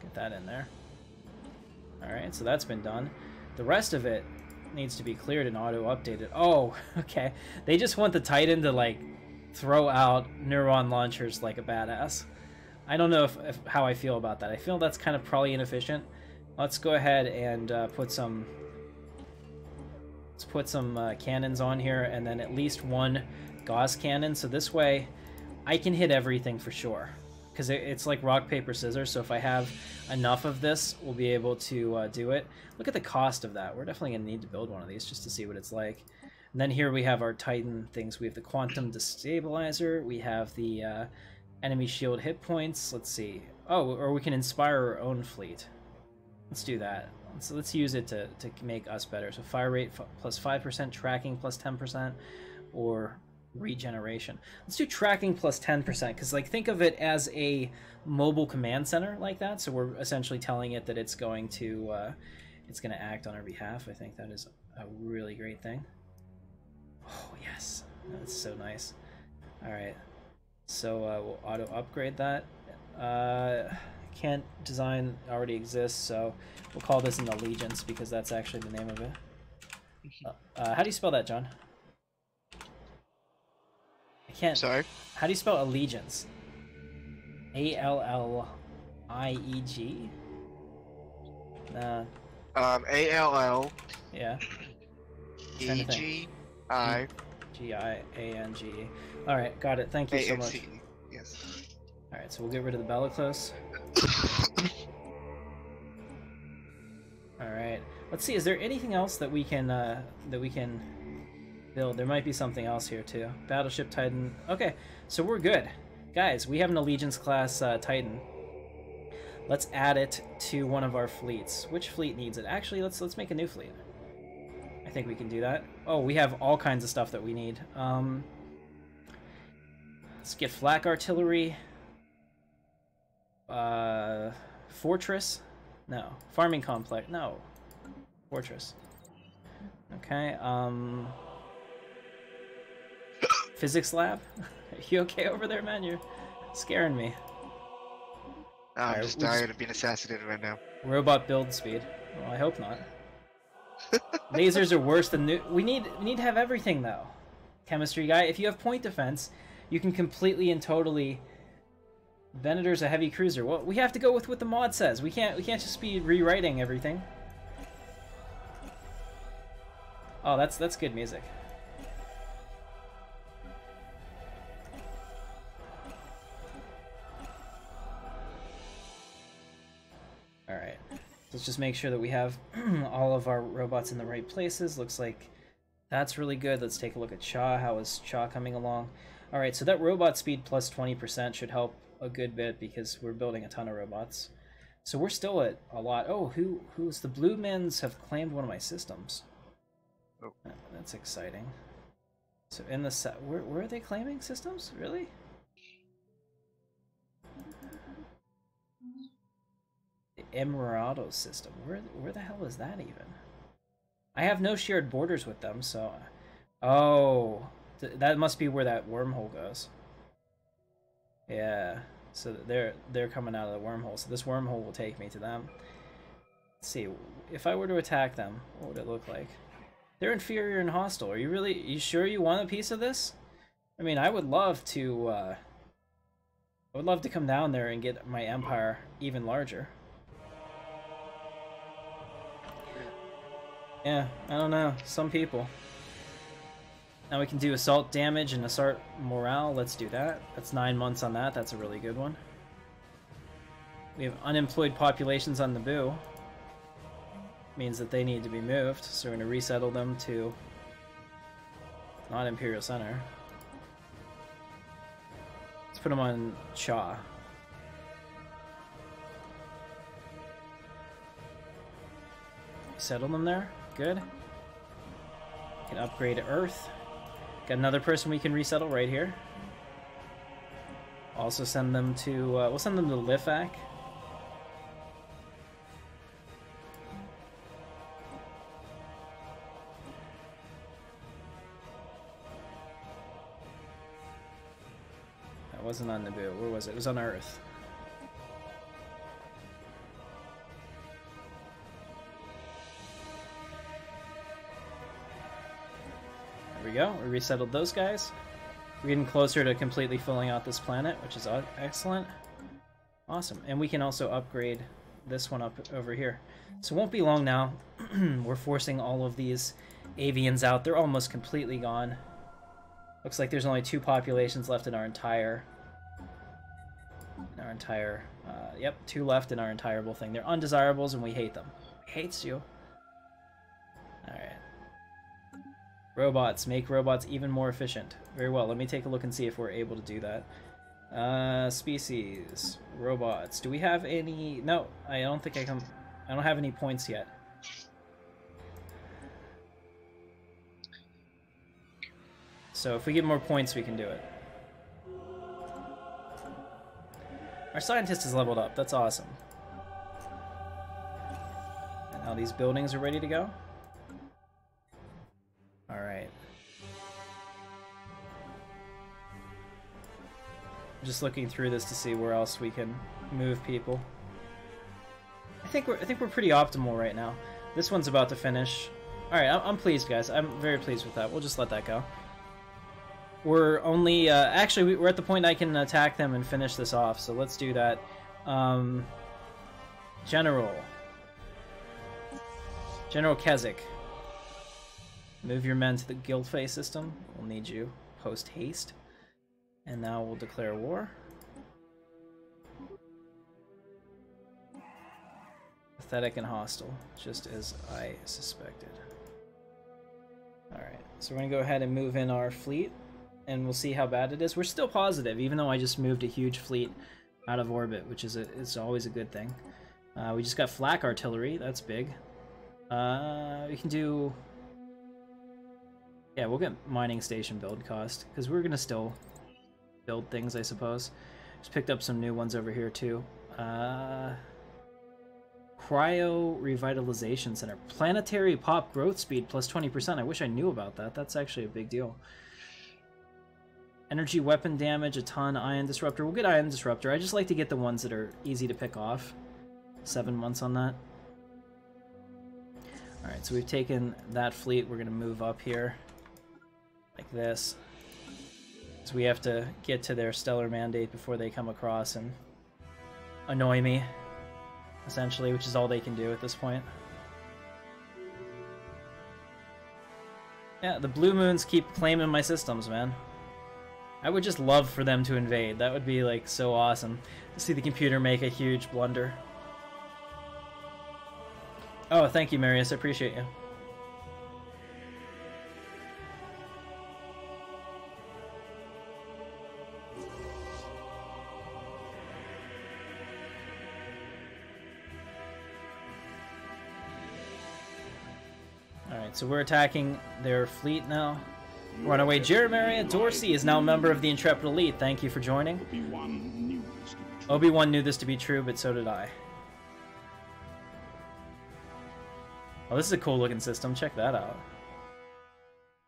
Get that in there. Alright, so that's been done. The rest of it needs to be cleared and auto-updated. Oh, okay. They just want the Titan to, like, throw out neuron launchers like a badass. I don't know if how I feel about that. I feel that's kind of probably inefficient. Let's go ahead and put some cannons on here, and then at least 1 Gauss cannon, so this way I can hit everything for sure. Because it's like rock, paper, scissors, so if I have enough of this, we'll be able to do it. Look at the cost of that. We're definitely going to need to build one of these just to see what it's like. And then here we have our Titan things. We have the Quantum Destabilizer. We have the enemy shield hit points. Let's see. Oh, or we can inspire our own fleet. Let's do that. So let's use it to make us better. So fire rate plus 5%, tracking plus 10%, or regeneration. Let's do tracking plus 10%, because, like, think of it as a mobile command center like that. So we're essentially telling it that it's going to act on our behalf. I think that is a really great thing. Oh yes, that's so nice. All right, so we'll auto upgrade that. Can't design already exists, so we'll call this an Allegiance because that's actually the name of it. How do you spell that, John? I can't. Sorry? How do you spell Allegiance? A-L-L-I-E-G? A-L-L... Yeah. E-G-I... G-I-A-N-G-E. Alright, got it. Thank you so much. Yes. Alright, so we'll get rid of the Bellicose. Alright. Let's see, is there anything else that we can build? There might be something else here too. Battleship Titan. Okay, so we're good. Guys, we have an Allegiance class Titan. Let's add it to one of our fleets. Which fleet needs it? Actually, let's make a new fleet. I think we can do that. Oh, we have all kinds of stuff that we need. Let's get flak artillery. Fortress? No. Farming complex? No. Fortress. Okay, physics lab? Are you okay over there, man? You're scaring me. I'm just tired of being assassinated right now. Robot build speed. Well, I hope not. Lasers are worse than new. We need to have everything though. Chemistry guy, if you have point defense, you can completely and totally. Venator's a heavy cruiser. Well, we have to go with what the mod says. We can't just be rewriting everything. Oh, that's good music. Alright. So let's just make sure that we have all of our robots in the right places. Looks like that's really good. Let's take a look at Cha. How is Cha coming along? All right, so that robot speed plus 20% should help a good bit because we're building a ton of robots. So we're still at a lot. Oh, who's the Blue Mins have claimed one of my systems. Oh. That's exciting. So in the set, where are they claiming systems? Really? The Emerado system. Where the hell is that even? I have no shared borders with them, so... Oh, that must be where that wormhole goes. Yeah, so they're coming out of the wormhole. So this wormhole will take me to them. Let's see, if I were to attack them, what would it look like? They're inferior and hostile. Are you sure you want a piece of this? I mean, I would love to come down there and get my empire even larger. Yeah, I don't know. Some people. Now we can do assault damage and assault morale. Let's do that. That's 9 months on that. That's a really good one. We have unemployed populations on Naboo. Means that they need to be moved, so we're going to resettle them to not Imperial Center. Let's put them on Cha. Settle them there. Good. We can upgrade Earth. Got another person we can resettle right here. Also send them to, we'll send them to Lifak. That wasn't on Naboo. Where was it? It was on Earth. There we go. We resettled those guys. We're getting closer to completely filling out this planet, which is excellent. Awesome. And we can also upgrade this one up over here. So it won't be long now. We're forcing all of these avians out. They're almost completely gone. Looks like there's only 2 populations left in our entire... yep, 2 left in our entireable thing. They're undesirables and we hate them. Hates you. Alright. Robots. Make robots even more efficient. Very well. Let me take a look and see if we're able to do that. Species. Robots. Do we have any... No, I don't think I can... I don't have any points yet. So if we get more points, we can do it. Our scientist is leveled up. That's awesome. And now these buildings are ready to go. Alright. Just looking through this to see where else we can move people. I think we're pretty optimal right now. This one's about to finish. Alright, I'm pleased, guys. I'm very pleased with that. We'll just let that go. We're only... actually, we're at the point I can attack them and finish this off, so let's do that. General Keswick. Move your men to the Guildfay system. We'll need you post-haste. And now we'll declare war. Pathetic and hostile, just as I suspected. Alright, so we're going to go ahead and move in our fleet. And we'll see how bad it is. We're still positive, even though I just moved a huge fleet out of orbit, which is it's always a good thing. We just got flak artillery. That's big. We can do... Yeah, we'll get mining station build cost, because we're going to still build things, I suppose. Just picked up some new ones over here, too. Cryo Revitalization Center. Planetary pop growth speed plus 20%. I wish I knew about that. That's actually a big deal. Energy weapon damage, a ton. Ion Disruptor. We'll get Ion Disruptor. I just like to get the ones that are easy to pick off. 7 months on that. Alright, so we've taken that fleet. We're going to move up here. Like this. So we have to get to their stellar mandate before they come across and annoy me. Essentially, which is all they can do at this point. Yeah, the Blue Moons keep claiming my systems, man. I would just love for them to invade. That would be, like, so awesome to see the computer make a huge blunder. Oh, thank you, Marius. I appreciate you. Alright, so we're attacking their fleet now. We're on our way. Jeremiah Dorsey is now a member of the Intrepid Elite. Thank you for joining. Obi-Wan knew this to be true, but so did I. Oh, this is a cool looking system. Check that out.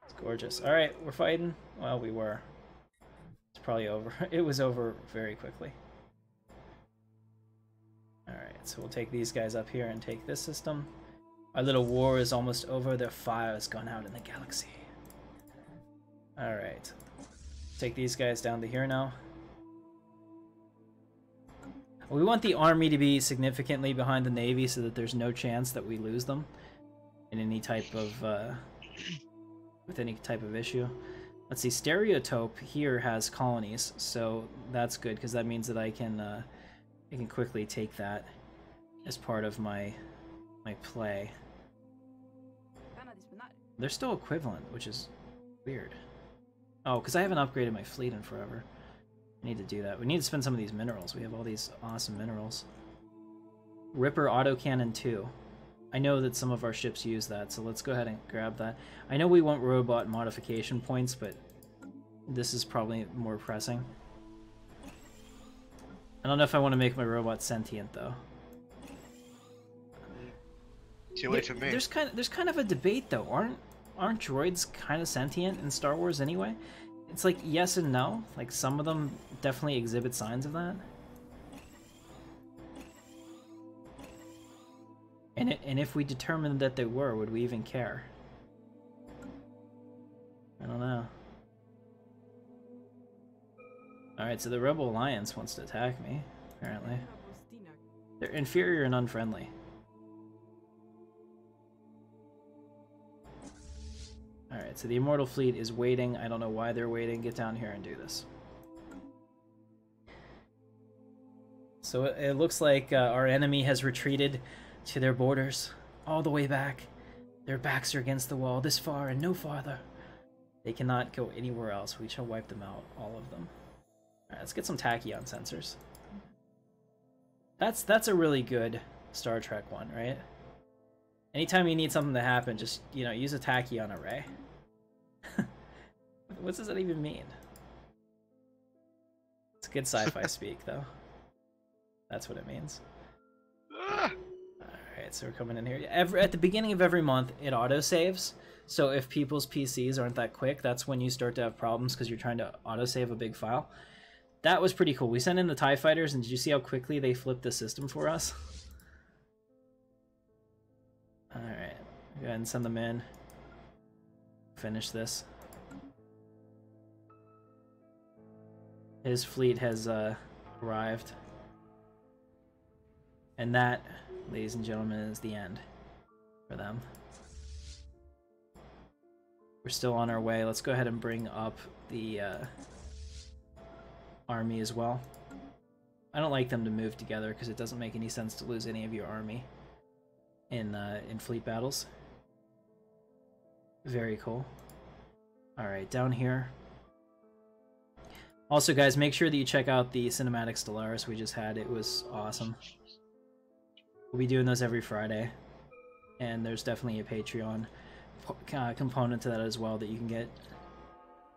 It's gorgeous. Alright, we're fighting. Well, we were. It's probably over. It was over very quickly. Alright, so we'll take these guys up here and take this system. Our little war is almost over. Their fire has gone out in the galaxy. Alright. Take these guys down to here now. We want the army to be significantly behind the navy so that there's no chance that we lose them in any type of with any type of issue. Let's see, Stereotope here has colonies, so that's good because that means that I can quickly take that as part of my play. They're still equivalent, which is weird. Oh, because I haven't upgraded my fleet in forever. I need to do that. We need to spend some of these minerals. We have all these awesome minerals. Ripper Autocannon 2. I know that some of our ships use that, so let's go ahead and grab that. I know we want robot modification points, but this is probably more pressing. I don't know if I want to make my robot sentient, though. Too late for me. There's kind of a debate, though. Aren't droids kind of sentient in Star Wars anyway? It's like yes and no. Like some of them definitely exhibit signs of that. And if we determined that they were, would we even care? I don't know. Alright, so the Rebel Alliance wants to attack me, apparently. They're inferior and unfriendly. Alright, so the Immortal Fleet is waiting. I don't know why they're waiting. Get down here and do this. So it looks like our enemy has retreated to their borders, all the way back. Their backs are against the wall, this far and no farther. They cannot go anywhere else. We shall wipe them out, all of them. Alright, let's get some tachyon sensors. That's a really good Star Trek one, right? Anytime you need something to happen, just, you know, use a tachyon array. What does that even mean? It's good sci-fi speak, though. That's what it means. Alright, so we're coming in here. At the beginning of every month, it autosaves. So if people's PCs aren't that quick, that's when you start to have problems because you're trying to autosave a big file. That was pretty cool. We sent in the TIE fighters, and did you see how quickly they flipped the system for us? Alright, go ahead and send them in. Finish this. His fleet has arrived. And that, ladies and gentlemen, is the end for them. We're still on our way. Let's go ahead and bring up the army as well. I don't like them to move together because it doesn't make any sense to lose any of your army in fleet battles. Very cool. Alright, down here. Also, guys, make sure that you check out the cinematic Stellaris we just had. It was awesome. We'll be doing those every Friday. And there's definitely a Patreon component to that as well that you can get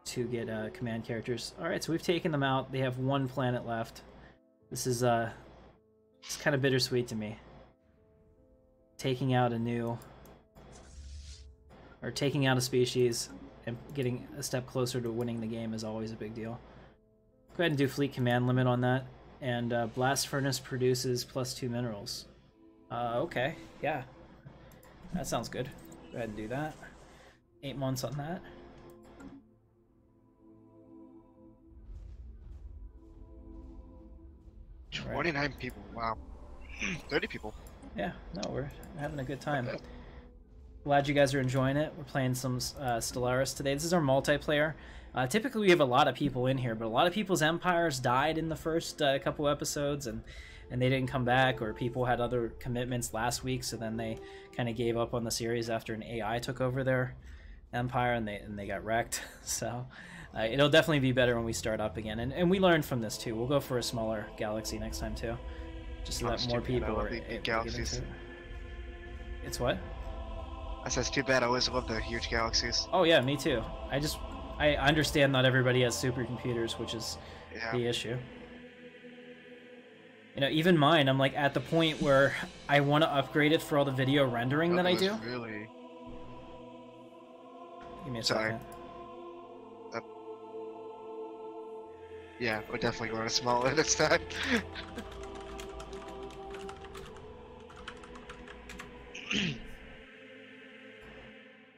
to get command characters. Alright, so we've taken them out. They have one planet left. This is it's kind of bittersweet to me. Taking out a species and getting a step closer to winning the game is always a big deal. Go ahead and do fleet command limit on that. And blast furnace produces +2 minerals. Okay, yeah. That sounds good. Go ahead and do that. 8 months on that. Right. 29 people, wow. 30 people. Yeah, no, we're having a good time. Glad you guys are enjoying it. We're playing some Stellaris today. This is our multiplayer. Typically we have a lot of people in here, but a lot of people's empires died in the first couple episodes, and and they didn't come back, or people had other commitments last week, so then they kind of gave up on the series after an AI took over their empire and they got wrecked. So it'll definitely be better when we start up again, and we learned from this too. We'll go for a smaller galaxy next time too, just so that more people galaxies. It's what? I said it's too bad. I always love the huge galaxies. Oh yeah, me too. I understand not everybody has supercomputers, which is the issue. You know, even mine, I'm like at the point where I want to upgrade it for all the video rendering that I do. Really? Give me a second. Yeah, we're definitely going to smaller next time.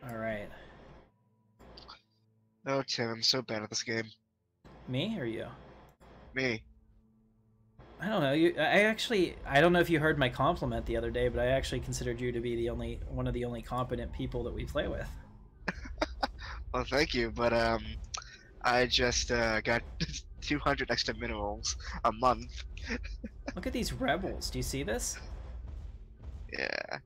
All right. Oh, Tim, I'm so bad at this game. Me or you? Me. I don't know. I don't know if you heard my compliment the other day, but I actually considered you to be one of the only competent people that we play with. Well, thank you, but I just got 200 extra minerals a month. Look at these rebels. Do you see this? Yeah.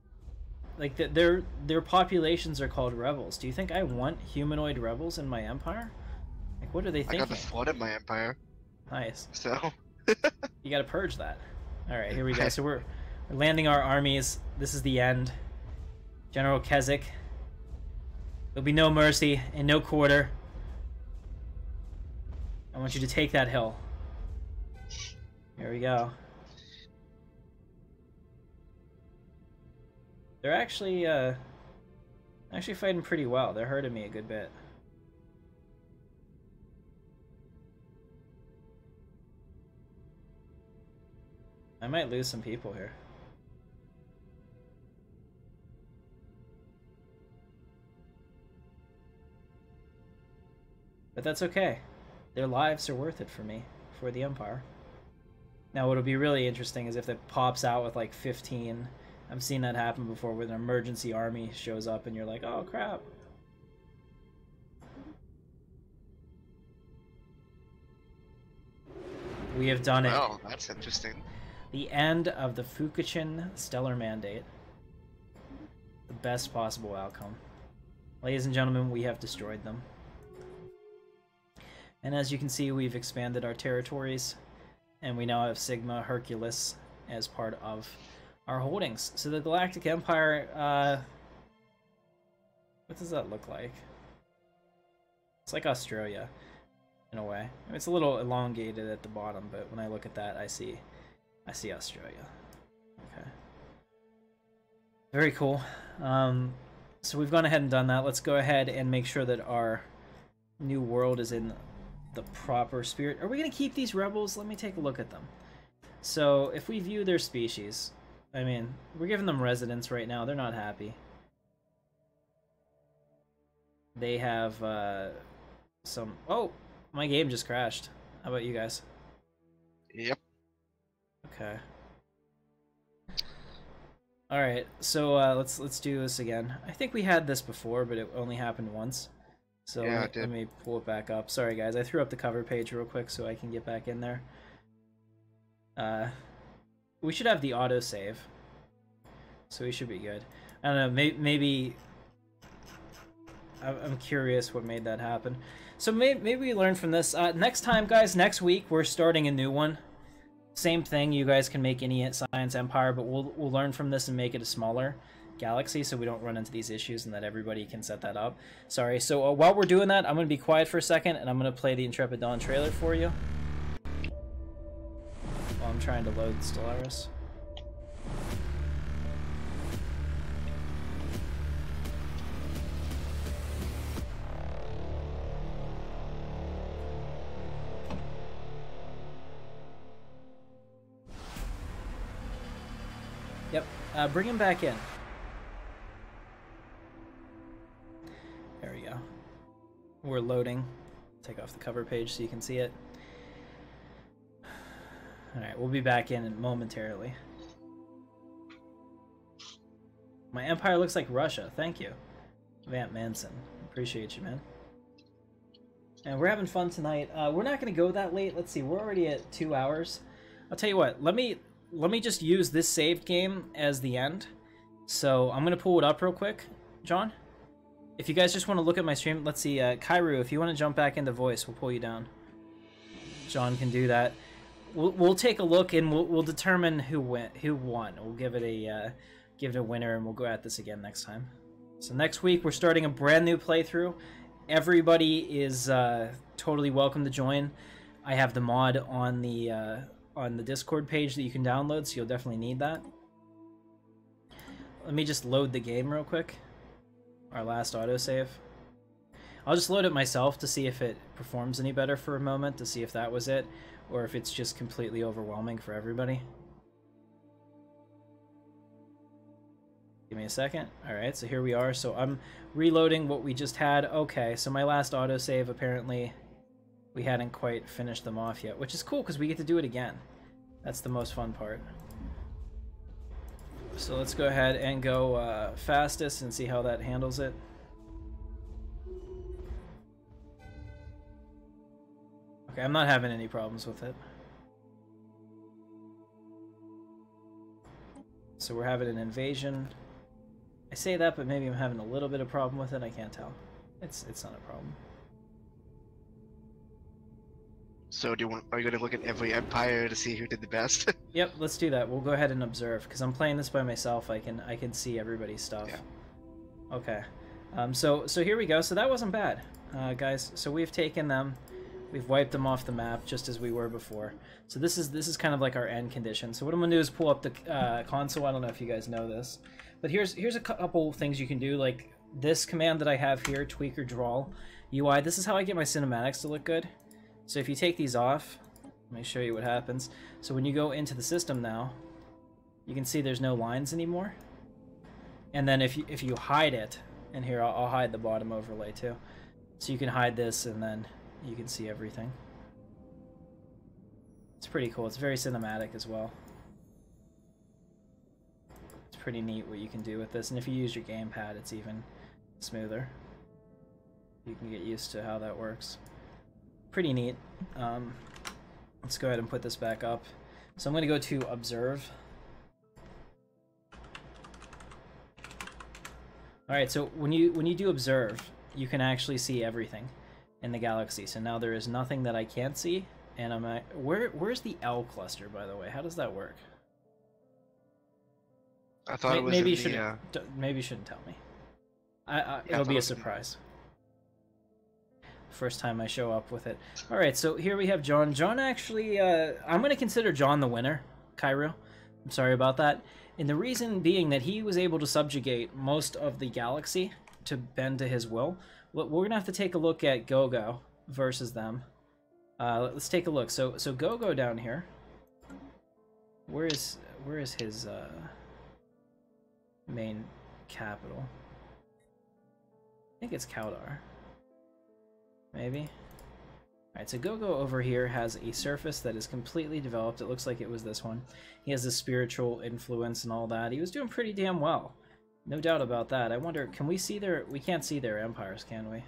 Like their populations are called rebels. Do you think I want humanoid rebels in my empire? Like, what are they thinking? I got the flood in my empire. Nice. So. You gotta purge that. All right, here we go. So we're landing our armies. This is the end. General Keswick. There'll be no mercy and no quarter. I want you to take that hill. Here we go. They're actually fighting pretty well. They're hurting me a good bit. I might lose some people here. But that's okay. Their lives are worth it for me, for the Empire. Now what'll be really interesting is if it pops out with like 15. I've seen that happen before where an emergency army shows up and you're like, oh crap. We have done it. Oh, that's interesting. The end of the Fukuchin Stellar Mandate. The best possible outcome. Ladies and gentlemen, we have destroyed them. And as you can see, we've expanded our territories, and we now have Sigma Hercules as part of our holdings. So the Galactic Empire, what does that look like? It's like Australia, in a way. I mean, it's a little elongated at the bottom, but when I look at that, I see Australia. Okay. Very cool. So we've gone ahead and done that. Let's go ahead and make sure that our new world is in the proper spirit. Are we going to keep these rebels? Let me take a look at them. So if we view their species, I mean, we're giving them residence right now. They're not happy. They have some... Oh! My game just crashed. How about you guys? Yep. Okay. All right. So let's do this again. I think we had this before, but it only happened once. So yeah, let me pull it back up. Sorry guys, I threw up the cover page real quick so I can get back in there. We should have the autosave, so we should be good. I don't know. Maybe I'm curious what made that happen. So maybe we learn from this. Next time, guys, next week, we're starting a new one. Same thing, you guys can make any science empire, but we'll learn from this and make it a smaller galaxy so we don't run into these issues and that everybody can set that up. Sorry, so while we're doing that, I'm going to be quiet for a second, and I'm going to play the Intrepid Dawn trailer for you. While I'm trying to load Stellaris. Yep, bring him back in. There we go. We're loading. Take off the cover page so you can see it. Alright, we'll be back in momentarily. My empire looks like Russia. Thank you, Vamp Manson. Appreciate you, man. And we're having fun tonight. We're not going to go that late. Let's see, we're already at 2 hours. I'll tell you what, let me let me just use this saved game as the end. So I'm gonna pull it up real quick, John. If you guys just want to look at my stream, let's see, Kairu, if you want to jump back into voice, we'll pull you down. John can do that. We'll take a look and we'll determine who won. We'll give it a winner, and we'll go at this again next time. So next week we're starting a brand new playthrough. Everybody is totally welcome to join. I have the mod on the Discord page that you can download, so you'll definitely need that. Let me just load the game real quick. Our last autosave. I'll just load it myself to see if it performs any better for a moment, to see if that was it, or if it's just completely overwhelming for everybody. Give me a second. Alright, so here we are. So I'm reloading what we just had. Okay, so my last autosave, apparently we hadn't quite finished them off yet, which is cool because we get to do it again. That's the most fun part. So let's go ahead and go fastest and see how that handles it. Okay, I'm not having any problems with it. So we're having an invasion. I say that, but maybe I'm having a little bit of problem with it. I can't tell. It's not a problem. So are you going to look at every empire to see who did the best? Yep, let's do that. We'll go ahead and observe, because I'm playing this by myself. I can see everybody's stuff. Yeah. Okay. So here we go. So that wasn't bad, guys. So we've taken them. We've wiped them off the map just as we were before. So this is kind of like our end condition. So what I'm gonna do is pull up the console. I don't know if you guys know this, but here's a couple things you can do, like this command that I have here, tweak or draw UI. This is how I get my cinematics to look good. So if you take these off, let me show you what happens. So when you go into the system now, you can see there's no lines anymore. And then if you hide it, and here I'll hide the bottom overlay too, so you can hide this and then you can see everything. It's pretty cool. It's very cinematic as well. It's pretty neat what you can do with this, and if you use your gamepad, it's even smoother. You can get used to how that works. Pretty neat. Let's go ahead and put this back up. So I'm going to go to observe. Alright, so when you do observe, you can actually see everything in the galaxy. So now there is nothing that I can't see, and I'm at, where's the L cluster, by the way? How does that work? I thought it was maybe in maybe you shouldn't tell me. It'll be a surprise. First time I show up with it. Alright, so here we have John. John actually, I'm going to consider John the winner, Kairu. I'm sorry about that. And the reason being that he was able to subjugate most of the galaxy to bend to his will. We're going to have to take a look at Gogo versus them. Let's take a look. So Gogo down here. Where is his main capital? I think it's Kaudar. Maybe? Alright, so Gogo over here has a surface that is completely developed. It looks like it was this one. He has a spiritual influence and all that. He was doing pretty damn well. No doubt about that. I wonder, can we see their... We can't see their empires, can we?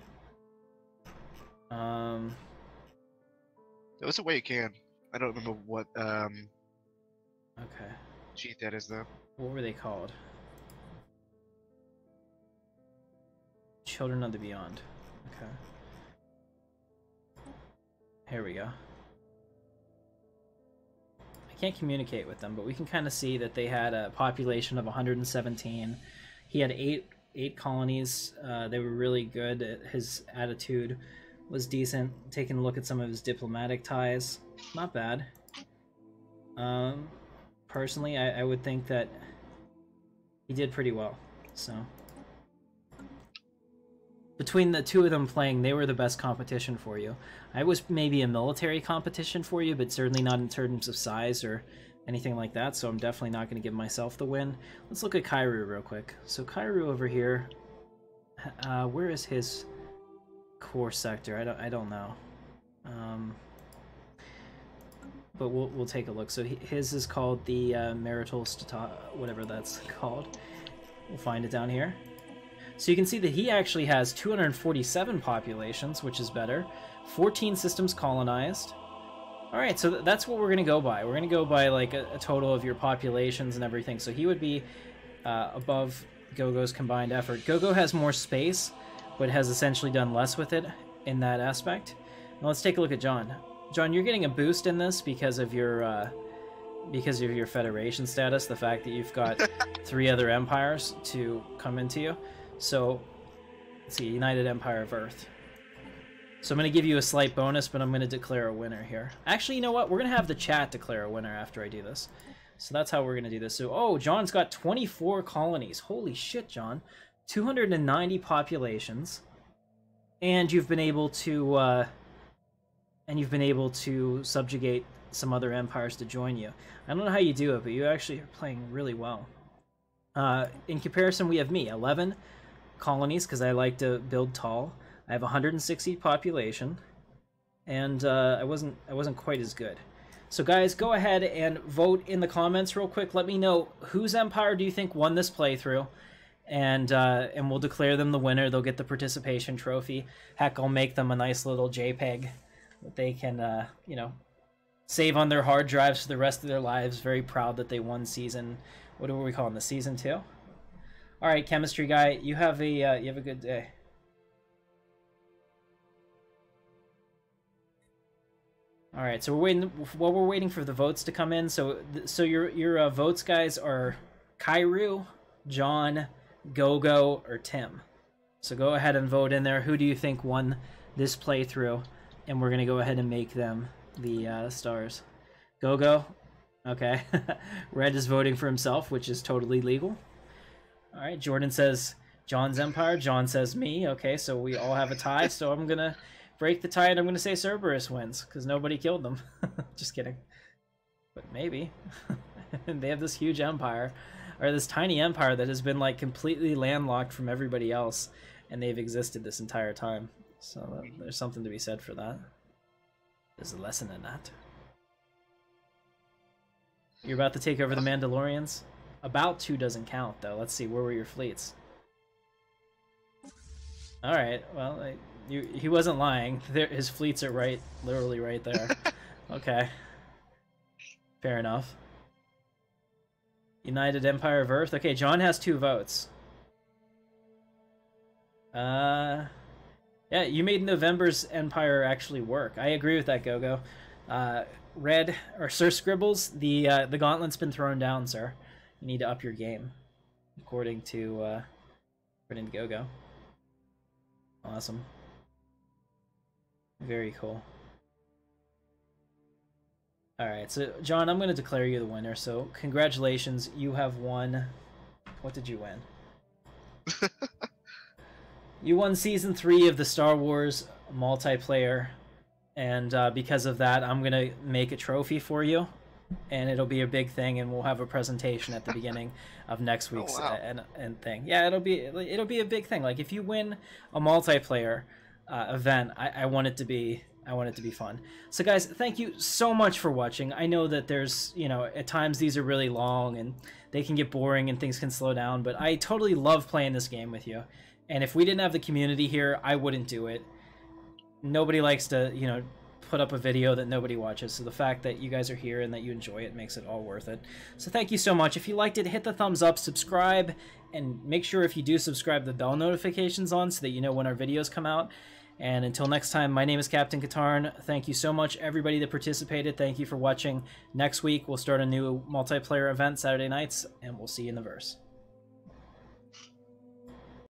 There's a way you can. I don't remember what, Okay. cheat that is, though. What were they called? Children of the Beyond. Okay. Here we go. I can't communicate with them, but we can kind of see that they had a population of 117. He had eight colonies. They were really good. His attitude was decent. Taking a look at some of his diplomatic ties, not bad. Personally, I would think that he did pretty well. So between the two of them playing, they were the best competition for you. I was maybe a military competition for you, but certainly not in terms of size or anything like that, so I'm definitely not going to give myself the win. Let's look at Kairu real quick. So Kairu over here, where is his core sector? I don't know. But we'll take a look. So his is called the marital whatever that's called. We'll find it down here. So you can see that he actually has 247 populations, which is better. 14 systems colonized. Alright, so that's what we're going to go by. We're going to go by like a total of your populations and everything. So he would be above Gogo's combined effort. Gogo has more space, but has essentially done less with it in that aspect. Now let's take a look at John. John, you're getting a boost in this because of your Federation status, the fact that you've got 3 other empires to come into you. So, let's see, United Empire of Earth. So I'm going to give you a slight bonus, but I'm going to declare a winner here. Actually, you know what? We're going to have the chat declare a winner after I do this. So that's how we're going to do this. So, oh, John's got 24 colonies. Holy shit, John. 290 populations. And you've been able to subjugate some other empires to join you. I don't know how you do it, but you actually are playing really well. In comparison, we have me, 11 colonies, because I like to build tall. I have 160 population, and I wasn't quite as good. So guys, go ahead and vote in the comments real quick. Let me know whose empire do you think won this playthrough, and we'll declare them the winner. They'll get the participation trophy. Heck, I'll make them a nice little JPEG that they can, you know, save on their hard drives for the rest of their lives. Very proud that they won season. What are we calling this? Season 2. All right, chemistry guy, you have a good day. All right, so we're waiting for the votes to come in. So your votes, guys, are Kairu, John, Gogo, or Tim. So go ahead and vote in there. Who do you think won this playthrough? And we're gonna go ahead and make them the stars. Gogo, okay. Red is voting for himself, which is totally legal. All right, Jordan says John's empire. John says me. Okay, so we all have a tie. So I'm gonna break the tie, and I'm going to say Cerberus wins, because nobody killed them. Just kidding. But maybe. They have this huge empire, or this tiny empire that has been, like, completely landlocked from everybody else, and they've existed this entire time. So there's something to be said for that. There's a lesson in that. You're about to take over the Mandalorians? About 2 doesn't count, though. Let's see, where were your fleets? Alright, well, he wasn't lying. His fleets are literally right there. Okay. Fair enough. United Empire of Earth. Okay, John has 2 votes. Yeah, you made November's Empire actually work. I agree with that, Gogo. Red, or Sir Scribbles, the gauntlet's been thrown down, sir. You need to up your game, according to Gogo. Awesome. Very cool. Alright, so John, I'm going to declare you the winner, so congratulations, you have won... What did you win? You won Season 3 of the Star Wars multiplayer, and because of that, I'm going to make a trophy for you, and it'll be a big thing, and we'll have a presentation at the beginning of next week's and thing. Yeah, it'll be a big thing. Like, if you win a multiplayer event, I want it to be fun. So guys, thank you so much for watching. I know that there's, you know, at times these are really long and they can get boring and things can slow down, but I totally love playing this game with you. And if we didn't have the community here, I wouldn't do it. Nobody likes to, you know, put up a video that nobody watches, so the fact that you guys are here and that you enjoy it makes it all worth it. So thank you so much. If you liked it, hit the thumbs up, subscribe, and make sure if you do subscribe, the bell notifications on so that you know when our videos come out. And until next time, my name is Captain Katarn. Thank you so much, everybody that participated. Thank you for watching. Next week, we'll start a new multiplayer event Saturday nights, and we'll see you in the verse.